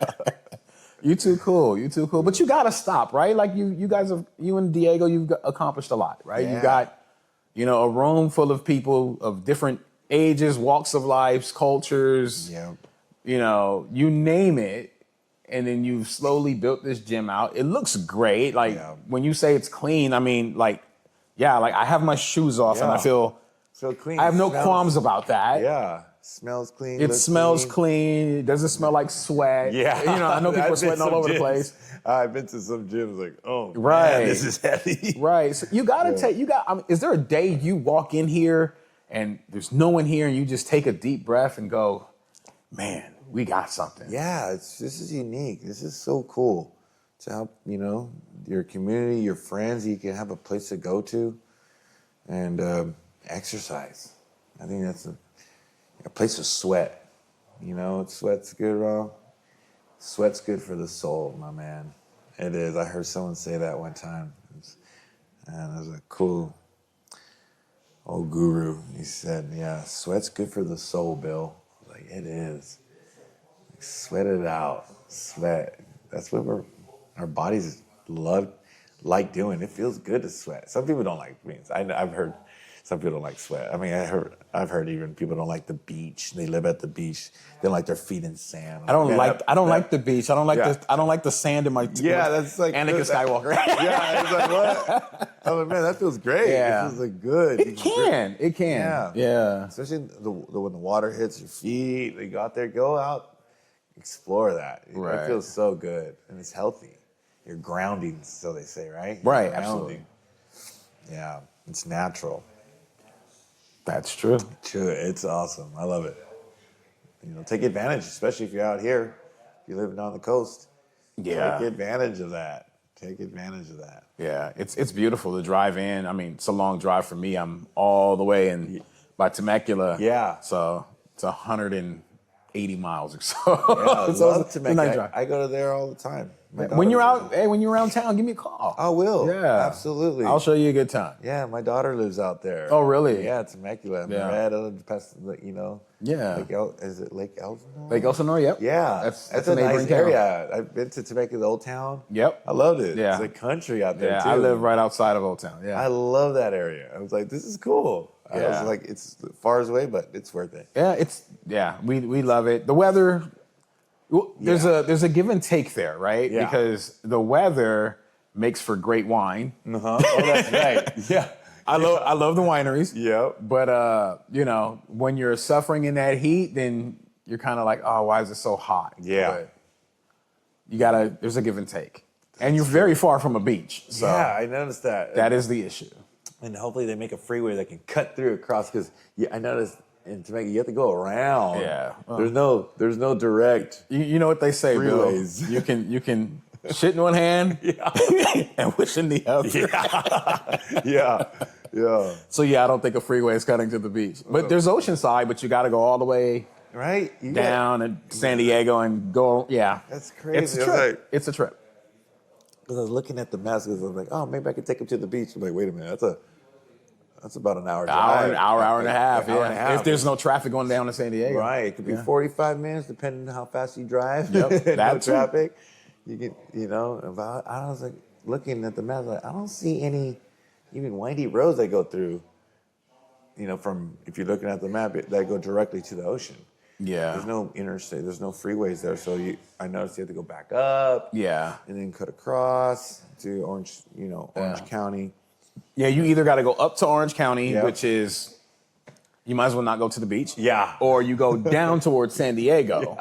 You too cool. But you got to stop, right? Like you guys, you and Diego, you've accomplished a lot, right? Yeah. You got You know, a room full of people of different ages, walks of life, cultures, Yeah. you know, you name it. And then you've slowly built this gym out. It looks great. Like when you say it's clean, I mean, like, yeah, like I have my shoes off and I Yeah. feel So clean. I have no Smells- qualms about that. Yeah. Smells clean. It looks smells clean. It doesn't smell like sweat. Yeah. You know, I know people are I've been sweating all some over the gyms. place. I've been to some gyms like, oh, Right. man, this is heavy. Right. So you gotta I mean, is there a day you walk in here and there's no one here and you just take a deep breath and go, man, we got something. Yeah, this is unique. This is so cool to help, you know, your community, your friends. You can have a place to go to and exercise. I think that's a place to sweat. You know, sweat's good, Ro. Sweat's good for the soul, my man. It is. I heard someone say that one time. And it was a cool old guru. He said, yeah, sweat's good for the soul, Bill. I was like, it is. Sweat it out. Sweat. That's what our bodies like doing. It feels good to sweat. Some people don't like beans. I've heard some people don't like sweat. I mean, I've heard even people don't like the beach. They live at the beach. They don't like their feet in sand. I don't like the beach. I don't like the sand in my Yeah, that's like Anakin Skywalker. Yeah, it's like what? I'm like, man, that feels great. Yeah. It feels like good. It can. Yeah. Especially when the water hits your feet. You go out there, go out, explore that. Right. It feels so good and it's healthy. You're grounding, so they say, right? Right, You're absolutely. Yeah, it's natural. That's true. True, it's awesome. I love it. You know, take advantage, especially if you're out here, if you're living on the coast. Yeah. Take advantage of that. Take advantage of that. Yeah, it's beautiful to drive in. I mean, it's a long drive for me. I'm all the way in by Temecula. Yeah. So it's 180 miles or so. Yeah, I So love it's a Temecula. nice drive. I go to there all the time. My When you're daughter out, when you're around town, give me a call. I will. Yeah, Absolutely. I'll show you a good time. Yeah, my daughter lives out there. Oh, really? Yeah, Temecula. Yeah. Meadow, past, you know. Yeah. Is it Lake Elsinore? Lake Elsinore, yep. Yeah, That's a a neighboring nice town. area. I've been to Temecula, the old town. Yep. I loved it. Yeah. It's like country out there Yeah, too. I live right outside of Old Town. Yeah. I love that area. I was like, this is cool. I Yeah. was like, it's far away, but it's worth it. We love it. The weather, there's a give and take there, right? Yeah. Because the weather makes for great wine. Oh, that's right. Yeah. I love the wineries. Yep. But you know, when you're suffering in that heat, then you're kind of like, oh, why is it so hot? Yeah. But there's a give and take. And you're very far from a beach. So Yeah, I noticed that. that is the issue. And hopefully they make a freeway that can cut through across, because I noticed in Temecula you have to go around. Yeah. There's no direct. You know what they say, Freeways. Bill? You can shit in one hand and wish in the other. Yeah. So I don't think a freeway is cutting to the beach. But there's Oceanside, but you got to go all the way Right? down to San Diego and go. Yeah, That's crazy. It's a I was trip. like- It's a trip. Because I was looking at the maps, because I was like, oh, maybe I could take him to the beach. I'm like, wait a minute, that's about an hour drive. Hour and a half. Hour and a half. If there's no traffic going down to San Diego. Right, it could be 45 minutes depending on how fast you drive. Yep, No that too. traffic. You can, but I was like looking at the map, like I don't see any even windy roads that go through. From if you're looking at the map, that go directly to the ocean. Yeah. There's no interstate. There's no freeways there. So I noticed you have to go back up. Yeah. And then cut across to Orange County. Yeah, you either got to go up to Orange County, Yep. which is, you might as well not go to the beach. Yeah. Or you go down towards San Diego.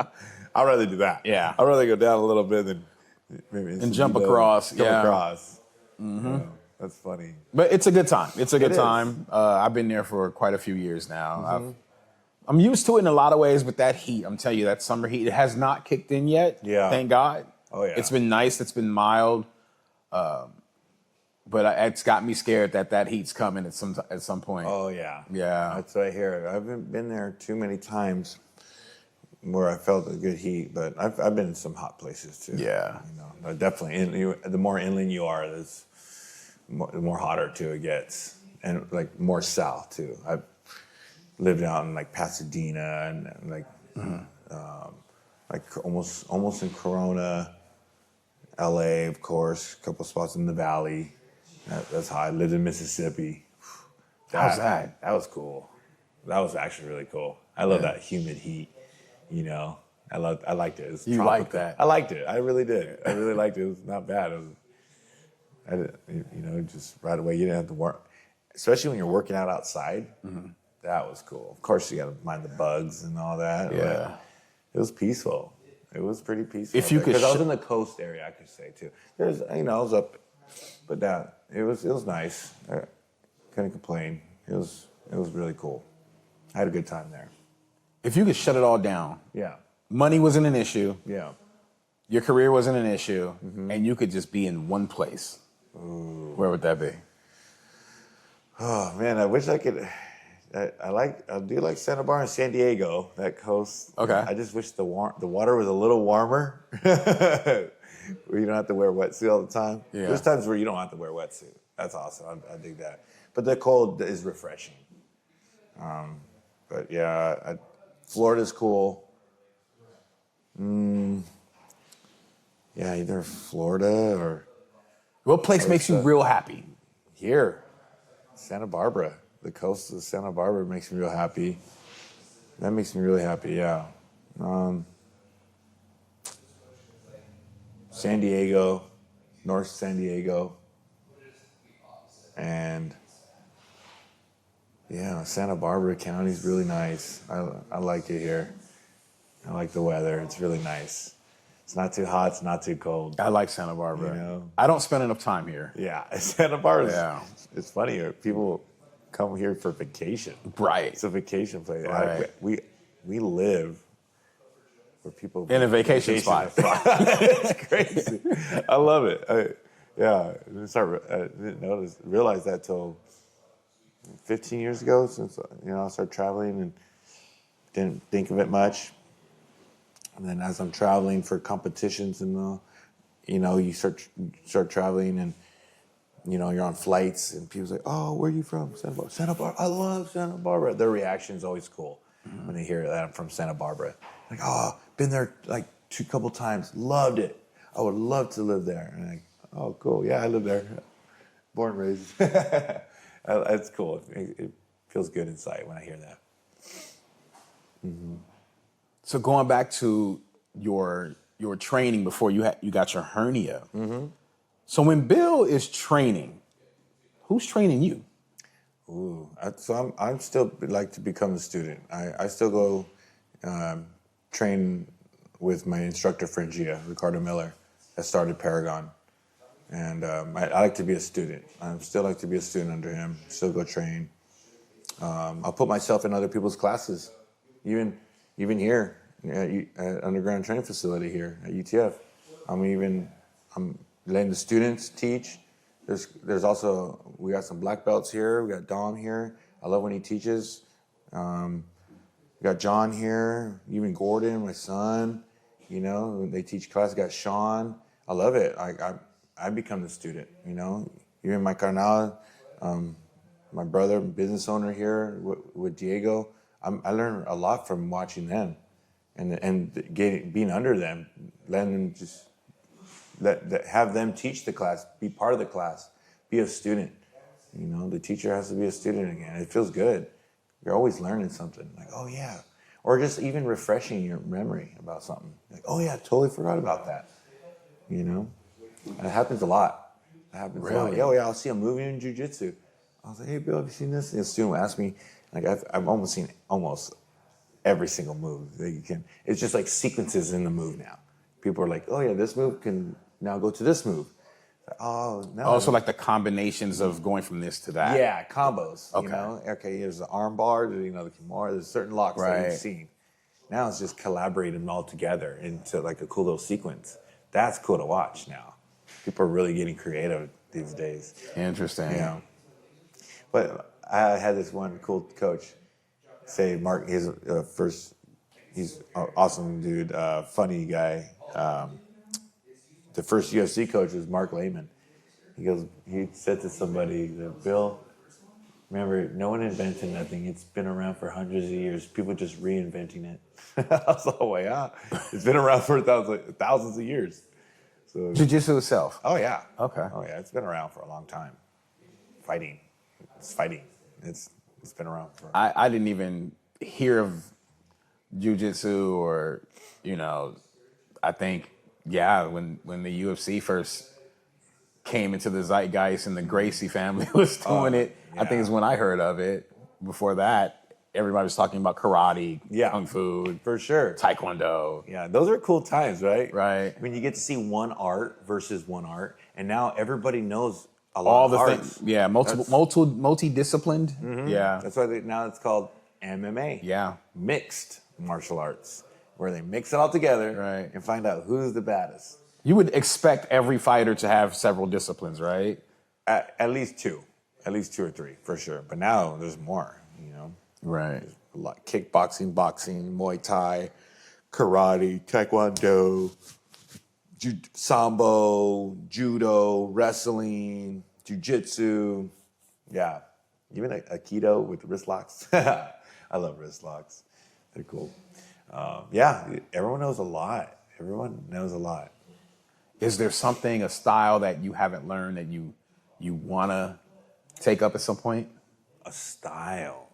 I'd rather do that. Yeah. I'd rather go down a little bit than maybe And jump across. Jump Yeah. across. Mm-hmm. That's funny. But it's a good time. It's a good It is. time. I've been there for quite a few years now. Mm-hmm. I'm used to it in a lot of ways, but that heat, I'm telling you, that summer heat, it has not kicked in yet. Yeah. Thank God. Oh, yeah. It's been nice. It's been mild. But it's got me scared that heat's coming at some point. Oh yeah. Yeah. That's what I hear. I haven't been there too many times where I felt a good heat, but I've been in some hot places too. Yeah. Definitely. The more inland you are, the more hotter too it gets, and like more south too. I've lived out in like Pasadena and like almost in Corona, LA, of course, a couple spots in the valley. That's hot. I lived in Mississippi. How's that? That was cool. That was actually really cool. I love that humid heat. You know, I liked it. It was You tropical. like that? I liked it. I really did. I really liked it. It was not bad. Just right away, you didn't have to work, especially when you're working out outside. Mm-hmm. That was cool. Of course, you got to mind the bugs and all that. Yeah. It was peaceful. It was pretty peaceful. If you could, because I was in the coast area, I could say too. There's, I was up, but down. It was nice. I couldn't complain. It was really cool. I had a good time there. If you could shut it all down, Yeah. money wasn't an issue, Yeah. your career wasn't an issue, Mm-hmm. and you could just be in one place, where would that be? Oh man, I wish I could. I do like Santa Barbara and San Diego, that coast. Okay. I just wish the water was a little warmer. Where you don't have to wear a wetsuit all the time. Yeah. There's times where you don't have to wear a wetsuit. That's awesome. I dig that. But the cold is refreshing. But yeah, Florida's cool. Yeah, either Florida or What place makes you real happy? here, Santa Barbara. The coast of Santa Barbara makes me real happy. That makes me really happy, yeah. San Diego, North San Diego. And yeah, Santa Barbara County is really nice. I like it here. I like the weather. It's really nice. It's not too hot. It's not too cold. I like Santa Barbara. You know? I don't spend enough time here. Yeah, Santa Barbara. Yeah. It's funny. People come here for vacation. Right. It's a vacation place. Right. We live where people In a vacation spot. It's crazy. I love it. I didn't realize that till 15 years ago, since I started traveling and didn't think of it much. And then as I'm traveling for competitions and you start traveling and you're on flights and people's like, oh, where are you from? Santa Barbara. Santa Barbara. I love Santa Barbara. Their reaction is always cool when they hear that I'm from Santa Barbara. Like, oh, been there like a couple times. Loved it. I would love to live there. And I'm like, oh, cool. Yeah, I live there. Born and raised. That's cool. It feels good inside when I hear that. Mm-hmm. So going back to your training before you got your hernia. Mm-hmm. So when Bill is training, who's training you? Ooh, so I'm still like to become a student. I still go train with my instructor friend Gia, Ricardo Miller, that started Paragon. And I like to be a student. I still like to be a student under him, still go train. I'll put myself in other people's classes, even here at Underground Training Facility here at UTF. I'm letting the students teach. There's also, we got some black belts here. We got Dom here. I love when he teaches. We got John here, even Gordon, my son. They teach class. Got Sean. I love it. I become the student. Even my carnal, my brother, business owner here with Diego. I learned a lot from watching them, and being under them, letting them just have them teach the class, be part of the class, be a student. The teacher has to be a student again. It feels good. You're always learning something. Like, oh yeah, or just even refreshing your memory about something. Like, oh yeah, I totally forgot about that. And it happens a lot. It happens a lot. Oh yeah, I'll see a movie in jiu-jitsu. I was like, hey Bill, have you seen this? And the student will ask me, like, I've almost seen almost every single move that you can. It's just like sequences in the move now. People are like, oh yeah, this move can now go to this move. Oh no. Also, like the combinations of going from this to that. Yeah, combos. Okay. Okay, here's the arm bar, the Kimura, there's certain locks that you've seen. Now it's just collaborating them all together into like a cool little sequence. That's cool to watch now. People are really getting creative these days. Interesting. But I had this one cool coach say, Mark, he's an awesome dude, funny guy. The first UFC coach was Mark Lehman. He said to somebody that, Bill, remember, no one invented nothing. It's been around for hundreds of years. People just reinventing it. I was like, oh yeah, it's been around for thousands of years. So, Jiu-Jitsu itself. oh yeah. Okay. Oh yeah, it's been around for a long time. Fighting. It's fighting. It's been around for. I didn't even hear of jiu-jitsu or, I think, when the UFC first came into the zeitgeist and the Gracie family was doing it, I think is when I heard of it. Before that, everybody was talking about karate, kung fu, for sure, taekwondo. Yeah, those are cool times, right? Right. I mean, you get to see one art versus one art, and now everybody knows a lot All of the arts. things, yeah, multi-disciplined. Yeah. That's why now it's called MMA. Yeah. Mixed martial arts, where they mix it all together Right. and find out who's the baddest. You would expect every fighter to have several disciplines, right? At least two or three for sure. But now there's more. Right. A lot: kickboxing, boxing, Muay Thai, karate, taekwondo, sambo, judo, wrestling, jiu-jitsu. Yeah, even aikido with wrist locks. I love wrist locks. They're cool. Everyone knows a lot. Everyone knows a lot. Is there something, a style that you haven't learned that you want to take up at some point? A style.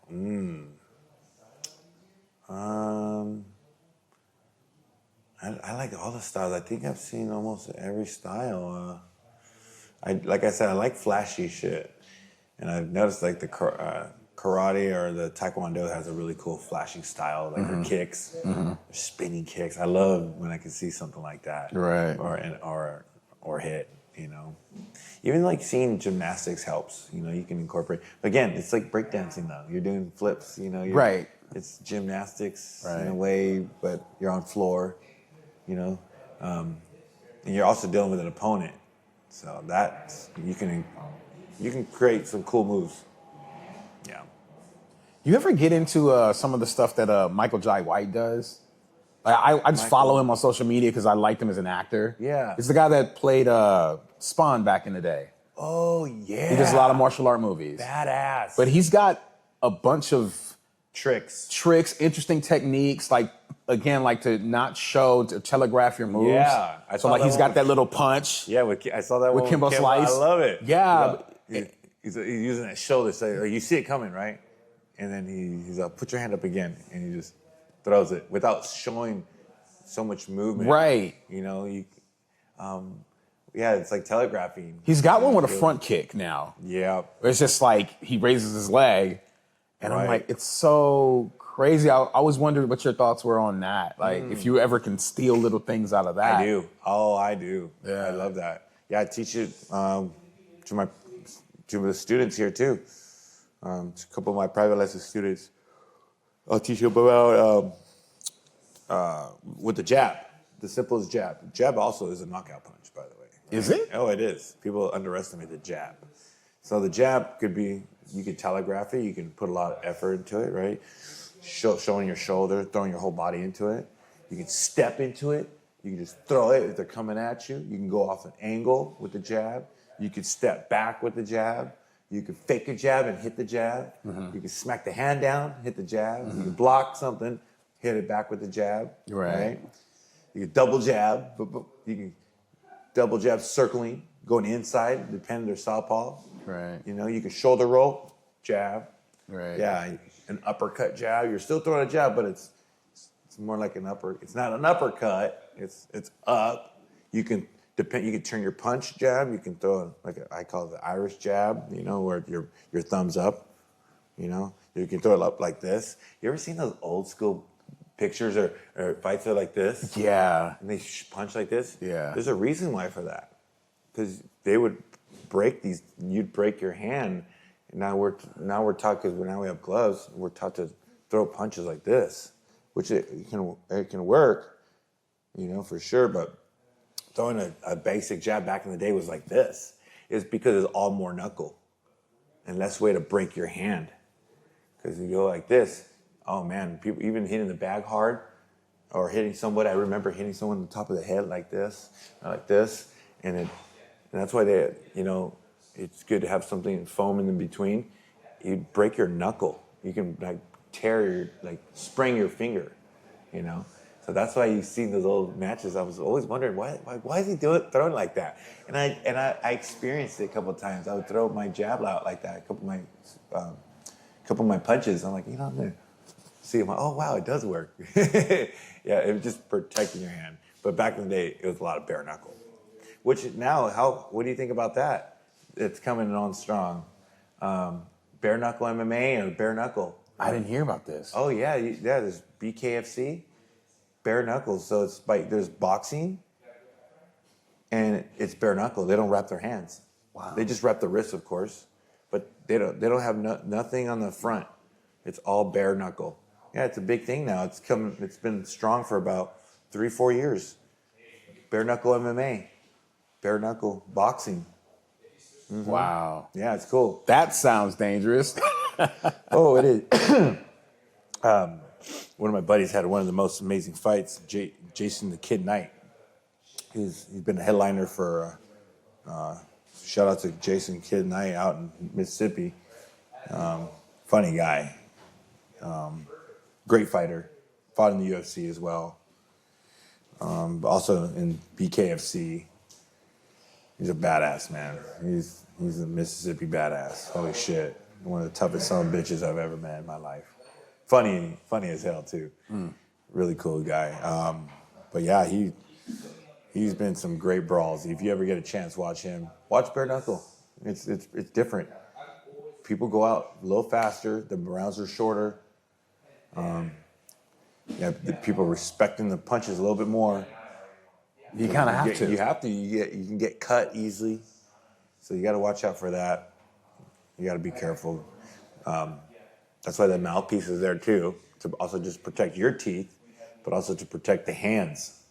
I like all the styles. I think I've seen almost every style. Like I said, I like flashy shit, and I've noticed like the karate or the taekwondo has a really cool flashing style, like their kicks, their spinning kicks. I love when I can see something like that, Right. Or hit. Even like seeing gymnastics helps. You can incorporate. But again, it's like breakdancing though. You're doing flips. Right. It's gymnastics Right. in a way, but you're on floor. And you're also dealing with an opponent, so that you can create some cool moves. Yeah. You ever get into some of the stuff that Michael Jai White does? Like, I just follow him on social media because I liked him as an actor. Yeah. It's the guy that played Spawn back in the day. Oh yeah. He does a lot of martial art movies. Badass. But he's got a bunch of tricks, interesting techniques, like to not show, to telegraph your moves. Yeah, I So saw like that he's one got with- that little punch. Yeah, I saw that With one Kimbo Kimbo. Slice. I love it. Yeah. He's using that shoulder. So you see it coming, right? And then he's put your hand up again, and he just throws it without showing so much movement. Right. It's like telegraphing. He's got one with a front kick now. Yeah. It's just like he raises his leg, and I'm Right. like, it's so crazy. I always wondered what your thoughts were on that. Like, if you ever can steal little things out of that. I do. Oh, I do. Yeah. I love that. Yeah, I teach it to the students here too. A couple of my private lesson students. I'll teach them about with the jab, the simplest jab. Jab also is a knockout punch, by the way. Is it? Oh, it is. People underestimate the jab. So the jab could be, you could telegraph it. You can put a lot of effort into it, right? Showing your shoulder, throwing your whole body into it. You can step into it. You can just throw it if they're coming at you. You can go off an angle with the jab. You could step back with the jab. You could fake a jab and hit the jab. You can smack the hand down, hit the jab. You can block something, hit it back with the jab. Right. You can double jab. You can double jab circling, going inside, depending on their southpaw. Right. You can shoulder roll, jab. Right. Yeah, an uppercut jab. You're still throwing a jab, but it's more like an upper. It's not an uppercut. It's up. You can turn your punch jab. You can throw I call it the Irish jab. Where your thumbs up. You can throw it up like this. You ever seen those old school pictures or fights that are like this? Yeah. And they punch like this? Yeah. There's a reason why for that. Because they would break these, you'd break your hand. And now we're taught, because now we have gloves, we're taught to throw punches like this, which it can work, for sure. But throwing a basic jab back in the day was like this. It's because it's all more knuckle and less way to break your hand. Because you go like this, oh man, people even hitting the bag hard or hitting somebody. I remember hitting someone on the top of the head like this, and that's why it's good to have something foam in between. You break your knuckle. You can sprain your finger, So that's why you see those old matches. I was always wondering why is he throwing like that? And I experienced it a couple of times. I would throw my jab out like that. A couple of my couple of my punches. I'm like, I'm gonna see. I'm like, oh wow, it does work. Yeah, it was just protecting your hand. But back in the day, it was a lot of bare knuckle. Which now, what do you think about that? It's coming on strong. Bare knuckle MMA or bare knuckle? I didn't hear about this. Oh yeah, there's BKFC, bare knuckles. So it's like there's boxing, and it's bare knuckle. They don't wrap their hands. Wow. They just wrap the wrists, of course, but they don't have nothing on the front. It's all bare knuckle. Yeah, it's a big thing now. It's been strong for about 3-4 years. Bare knuckle MMA, bare knuckle boxing. Mm-hmm. Wow. Yeah, it's cool. That sounds dangerous. Oh, it is. One of my buddies had one of the most amazing fights, Jason the Kid Knight. He's been a headliner for, shout out to Jason Kid Knight out in Mississippi. Funny guy. Great fighter. Fought in the UFC as well. Also in BKFC. He's a badass, man. He's a Mississippi badass. Holy shit. One of the toughest son of bitches I've ever met in my life. Funny as hell too. Really cool guy. But yeah, he's been some great brawls. If you ever get a chance, watch him. Watch bare knuckle. It's different. People go out a little faster. The rounds are shorter. The people respecting the punches a little bit more. You kind of have to. You have to. You can get cut easily, so you got to watch out for that. You got to be careful. That's why the mouthpiece is there too, to also just protect your teeth, but also to protect the hands.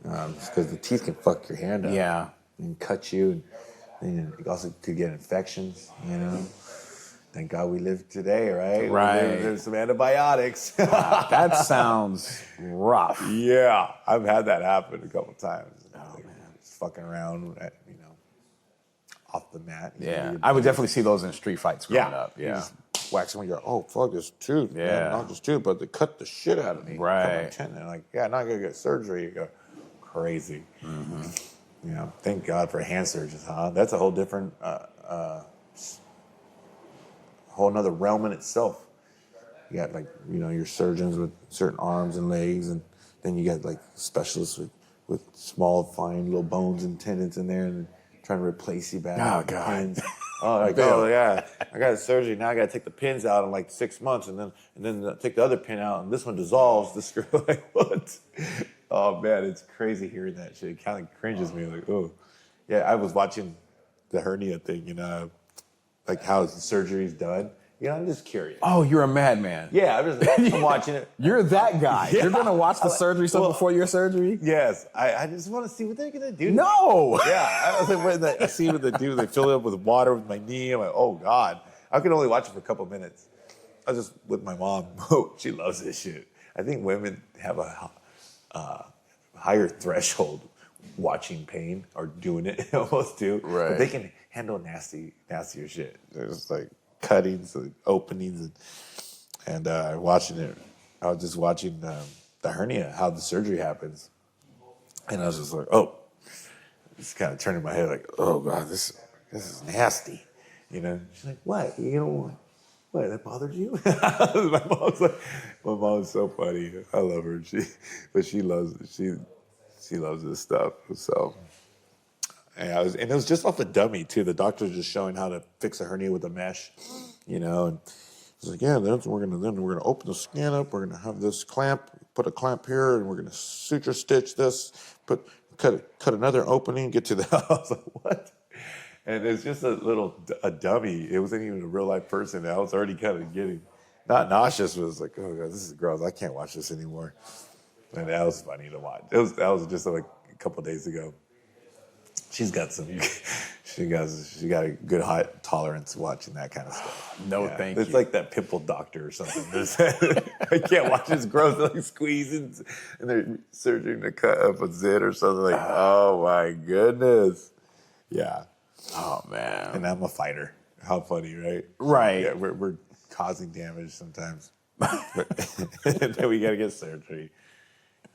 Because the teeth can fuck your hand up. Yeah. And cut you. And you also could get infections, Thank God we live today, right? Right. There's some antibiotics. That sounds rough. Yeah, I've had that happen a couple times. Oh, man. Just fucking around, off the mat. Yeah. I would definitely see those in street fights growing up. You Yeah. just whack someone, you're oh, fuck this tooth. Yeah. Man, not this tooth, but they cut the shit out of me. Right. Cut my tendon. Like, yeah, not gonna get surgery. You go crazy. Mm-hmm. Thank God for hand surgeons, huh? That's a whole different, whole another realm in itself. You got your surgeons with certain arms and legs, and then you got specialists with small, fine little bones and tendons in there, and trying to replace you back. Oh, God. Pins. Oh yeah, I got a surgery now. I got to take the pins out in 6 months, and then take the other pin out, and this one dissolves. The screw, what? Oh man, it's crazy hearing that shit. It kind of cringes me. Oh, yeah. I was watching the hernia thing, how the surgery's done. I'm just curious. Oh, you're a madman. Yeah, I'm watching it. You're that guy. Yeah. You're going to watch the surgery stuff before your surgery? Yes, I just want to see what they're gonna do. No. Yeah, I was I see what they do. They fill it up with water with my knee. I'm like, oh God. I could only watch it for a couple minutes. I was just with my mom. Oh, she loves this shit. I think women have a higher threshold watching pain or doing it almost too. Right. But they can handle nastier shit. There's cuttings and openings and watching it. I was just watching the hernia, how the surgery happens. And I was just like, oh, just kind of turning my head oh God, this is nasty. She's like, what? What, that bothered you? My mom's so funny. I love her. She loves this stuff. So, and it was just off a dummy too. The doctor was just showing how to fix a hernia with a mesh, and he's like, yeah, we're gonna open the skin up. We're gonna have this clamp, put a clamp here, and we're gonna suture stitch this, cut another opening, get to the. I was like, what? And it's just a dummy. It wasn't even a real life person. I was already kind of getting, not nauseous, but it was like, oh God, this is gross. I can't watch this anymore. And that was funny to watch. That was just a couple days ago. She's got she got a good height tolerance watching that kind of stuff. No, thank you. It's like that pimple doctor or something. I can't watch this gross, squeezing, and they're surging to cut up a zit or something. Oh my goodness. Yeah. Oh man. And I'm a fighter. How funny, right? Right. Yeah, we're causing damage sometimes. And then we gotta get surgery.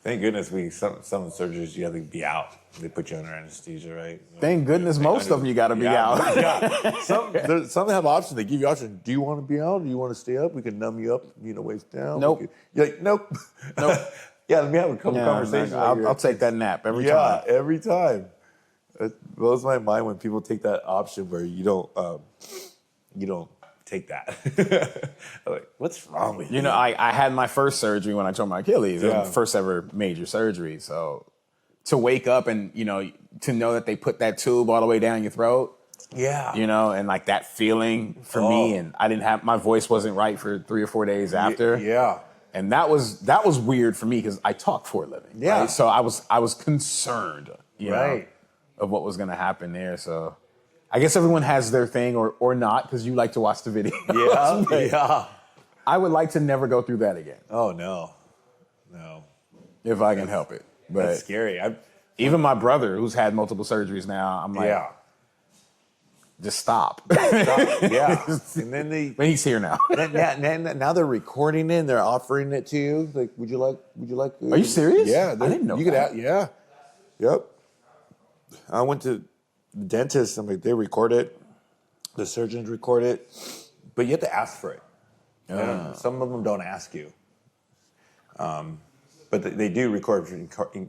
Thank goodness some of the surgeries you have to be out. They put you under anesthesia, right? Thank goodness most of them you got to be out. Yeah. Some have options. They give you options. Do you want to be out? Do you want to stay up? We can numb you up, waist down. Nope. You're like, nope. Nope. Yeah, let me have a couple conversations. I'll take that nap every time. Yeah, every time. It blows my mind when people take that option where you don't take that. I'm like, what's wrong with you? I had my first surgery when I tore my Achilles. It was the first ever major surgery. So to wake up and, to know that they put that tube all the way down your throat. Yeah. And like that feeling for me, and my voice wasn't right for 3 or 4 days after. Yeah. And that was weird for me because I talk for a living. Yeah. Right? So I was concerned, Right. of what was going to happen there. So I guess everyone has their thing or not because you like to watch the video. Yeah. Yeah. I would like to never go through that again. Oh, no. If I can help it. But That's scary. even my brother, who's had multiple surgeries now, I'm like, just stop. Yeah. And then But he's here now. now they're recording it and they're offering it to you. Like, would you like? Are you serious? Yeah. I didn't know you that. Could yeah. Yep. I went to the dentist. I'm like, they record it. The surgeons record it, but you have to ask for it. Some of them don't ask you. But they do record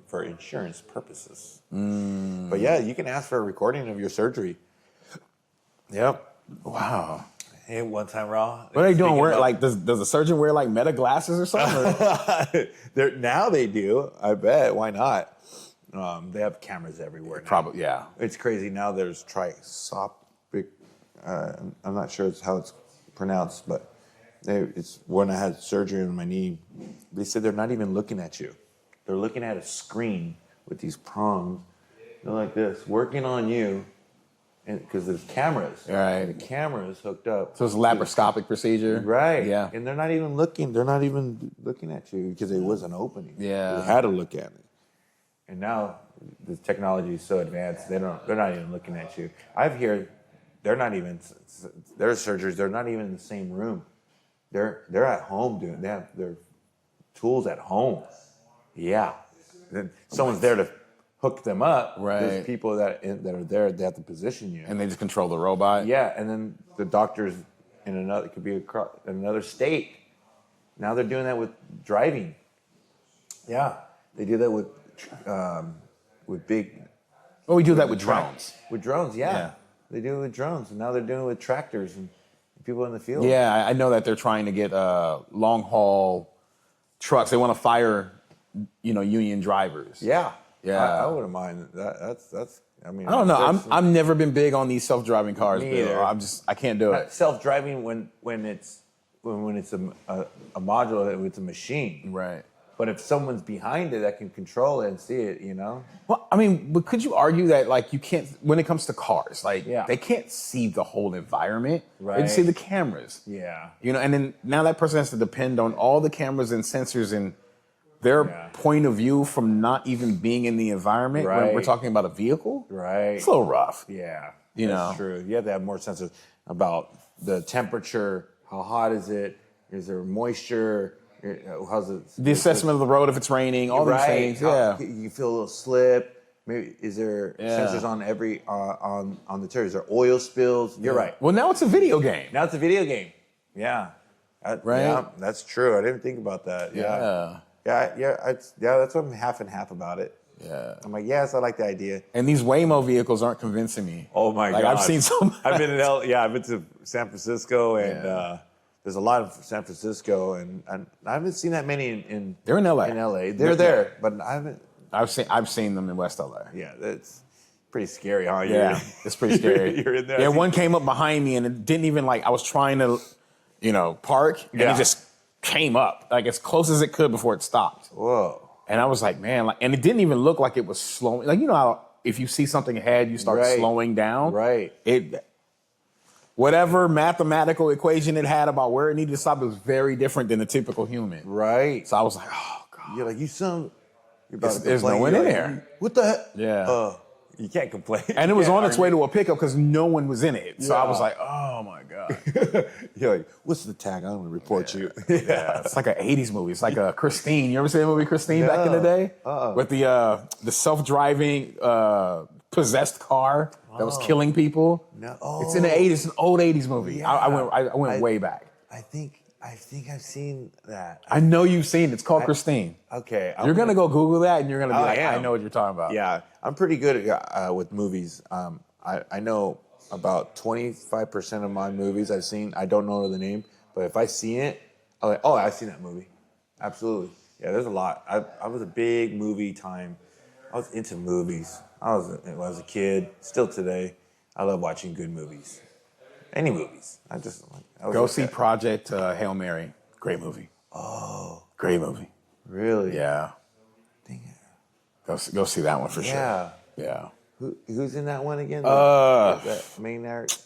for insurance purposes. But yeah, you can ask for a recording of your surgery. Yep. Wow. Hey, one time, Raw. What are they doing? Does the surgeon wear like meta glasses or something? Now they do. I bet. Why not? They have cameras everywhere now. Probably, yeah. It's crazy. Now there's trisopic. I'm not sure how it's pronounced, but it's when I had surgery on my knee. They said they're not even looking at you. They're looking at a screen with these prongs. They're like this, working on you, and because there's cameras. Right. The cameras hooked up. So it's a laparoscopic procedure. Right. Yeah. And they're not even looking. They're not even looking at you because it was an opening. Yeah. They had to look at it. And now the technology is so advanced, they're not even looking at you. I've heard they're not even their surgeries. They're not even in the same room. They're at home doing. They have their tools at home. Yeah. Then someone's there to hook them up. Right. There's people that are there. They have to position you. And they just control the robot. Yeah. And then the doctors in another, it could be in another state. Now they're doing that with driving. Yeah. They do that with big. Well, we do that with drones. With drones, yeah. Yeah. They do it with drones, and now they're doing it with tractors and people in the field. Yeah, I know that they're trying to get long haul trucks. They want to fire, union drivers. Yeah. Yeah. I wouldn't mind that. That's. I mean, I don't know. I've never been big on these self-driving cars, Me Bill. either. I can't do it. Self-driving when it's a module, it's a machine. Right. But if someone's behind it that can control it and see it, Well, I mean, but could you argue that like you can't when it comes to cars, they can't see the whole environment. They just see the cameras. Yeah. And then now that person has to depend on all the cameras and sensors and their point of view from not even being in the environment when Right. we're talking about a vehicle. Right. It's a little rough. Yeah. You That's know. true. You have to have more sensors about the temperature. How hot is it? Is there moisture? How's it? The assessment of the road if it's raining, all these things. Yeah. You feel a little slip. Maybe is there sensors on every on the tires? Is there oil spills? You're right. Well, now it's a video game. Now it's a video game. Yeah. Right? Yeah, that's true. I didn't think about that. Yeah. That's what I'm half and half about it. Yeah. I'm like, yes, I like the idea. And these Waymo vehicles aren't convincing me. Oh my god! I've seen some. I've been I've been to San Francisco, and there's a lot of San Francisco, and I haven't seen that many in. They're in LA. In LA, they're there, but I haven't. I've seen them in West LA. Yeah, that's pretty scary, huh? Yeah, it's pretty scary. You're in there. Yeah, one came up behind me and it didn't even I was trying to, park, and it just came up as close as it could before it stopped. Whoa. And I was like, man, and it didn't even look like it was slowing. How if you see something ahead, you start slowing down. Right. Whatever mathematical equation it had about where it needed to stop, it was very different than the typical human. Right. So I was like, oh god. You're like, you're about to There's complain. no one You're in like, there. What the heck? Yeah. You can't complain. And it was You on can't its way argue. to a pickup because no one was in it. So I was Yeah. like, oh Oh my God. You're like, what's the tag? I'm gonna report you. Yeah, it's like an '80s movie. It's like a Christine. You ever see the movie Christine back in the day? With the self-driving possessed car that was killing people. No. It's in the '80s. It's an old '80s movie. Yeah. I went way back. I think I've seen that. I know you've seen it. It's called Christine. Okay. You're gonna go Google that, and you're gonna be like, am. I know what you're talking about. Yeah, I'm pretty good with movies. I know about 25% of my movies I've seen. I don't know the name, but if I see it, I'm like, oh, I've seen that movie. Absolutely. Yeah, there's a lot. I was a big movie time. I was into movies. When I was a kid, still today. I love watching good movies. Any movies. Go see Project Hail Mary. Great movie. Oh. Great movie. Really? Yeah. Dang it. Go see that one for Yeah. sure. Yeah. Who's in that one again? That main narrative?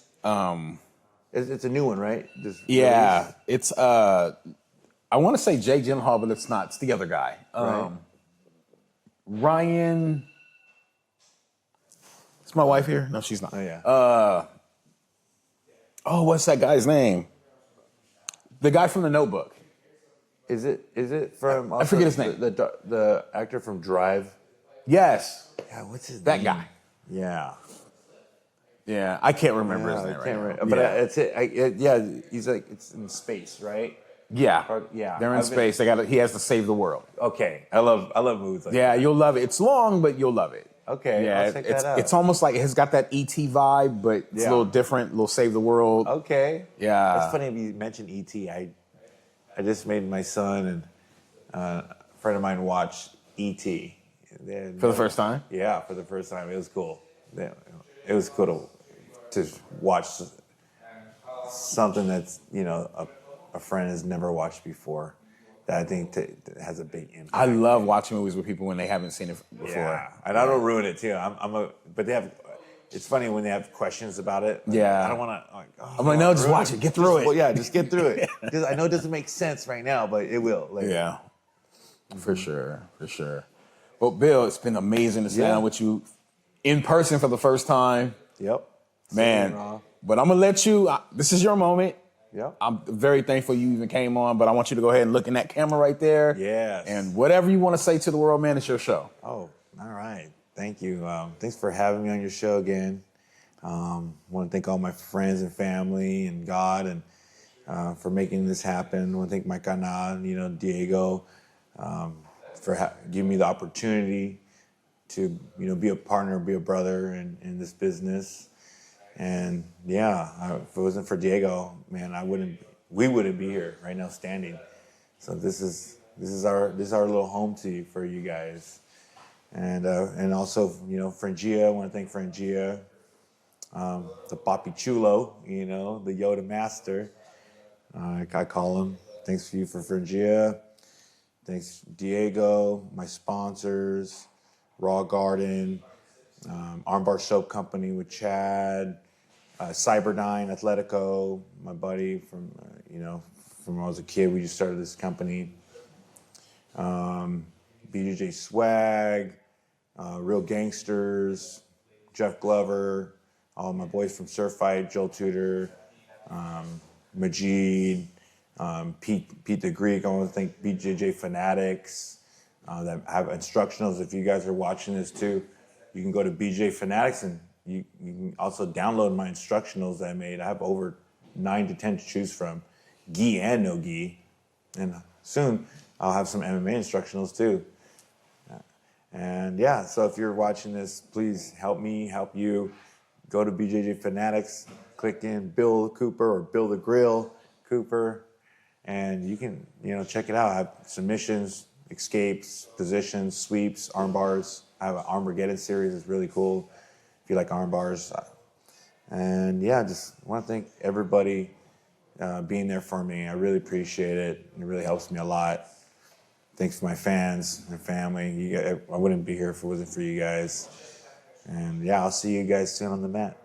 It's a new one, right? Yeah. Released? It's I want to say Jake Gyllenhaal, but it's not. It's the other guy. Right. Ryan. Is my wife here? No, she's not. Oh, yeah. What's that guy's name? The guy from The Notebook. Is it from? I forget his name. The actor from Drive. Yes. Yeah, what's his That name? guy. Yeah. Yeah, I can't remember his I name can't right now. remember. But it's it. Yeah, he's like it's in space, right? Yeah. Yeah. They're in space. He has to save the world. Okay, I love movies like Yeah, that. you'll love it. It's long, but you'll love it. Okay, Yeah, I'll check that out. it's almost like it's got that ET vibe, but it's a little different. A little save the world. Okay. Yeah. It's funny if you mentioned ET. I just made my son and a friend of mine watch ET. For the first time? Yeah, for the first time. It was cool. It was cool to watch something that's, a friend has never watched before. That I think has a big impact. I love watching movies with people when they haven't seen it before. Yeah, and I don't ruin it too. But they have. It's funny when they have questions about it. Yeah. I don't want to. I'm like, no, just watch it. Get through it. Well, yeah, just get through it. Because I know it doesn't make sense right now, but it will. Yeah, for sure. Well, Bill, it's been amazing to sit down with you in person for the first time. Yep. Man, but I'm going to let you, this is your moment. Yep. I'm very thankful you even came on, but I want you to go ahead and look in that camera right there. Yes. And whatever you want to say to the world, man, it's your show. Oh, all right. Thank you. Thanks for having me on your show again. Want to thank all my friends and family and God and for making this happen. Want to thank my canal, Diego, for giving me the opportunity to, be a partner, be a brother in this business. And yeah, if it wasn't for Diego, man, we wouldn't be here right now standing. So this is our little home for you guys. And also, Frangia, I want to thank Frangia, the Papi Chulo, the Yoda Master, I call him. Thanks to you for Frangia. Thanks Diego, my sponsors, Raw Garden, Armbar Soap Company with Chad, Cyberdyne Atletico, my buddy from when I was a kid. We just started this company. BJJ Swag, Real Gangsters, Jeff Glover, all my boys from Surf Fight, Joel Tudor, Majid, Pete the Greek. I want to thank BJJ Fanatics that have instructionals. If you guys are watching this too, you can go to BJ Fanatics and you can also download my instructionals that I made. I have over 9 to 10 to choose from, gi and no gi. And soon I'll have some MMA instructionals too. And yeah, so if you're watching this, please help me, help you. Go to BJJ Fanatics, click in Bill Cooper or Bill the Grill Cooper, and you can, check it out. I have submissions, escapes, positions, sweeps, arm bars. I have an Armageddon series. It's really cool if you like arm bars. And yeah, just want to thank everybody being there for me. I really appreciate it. It really helps me a lot. Thanks to my fans and family. I wouldn't be here if it wasn't for you guys. And yeah, I'll see you guys soon on the mat.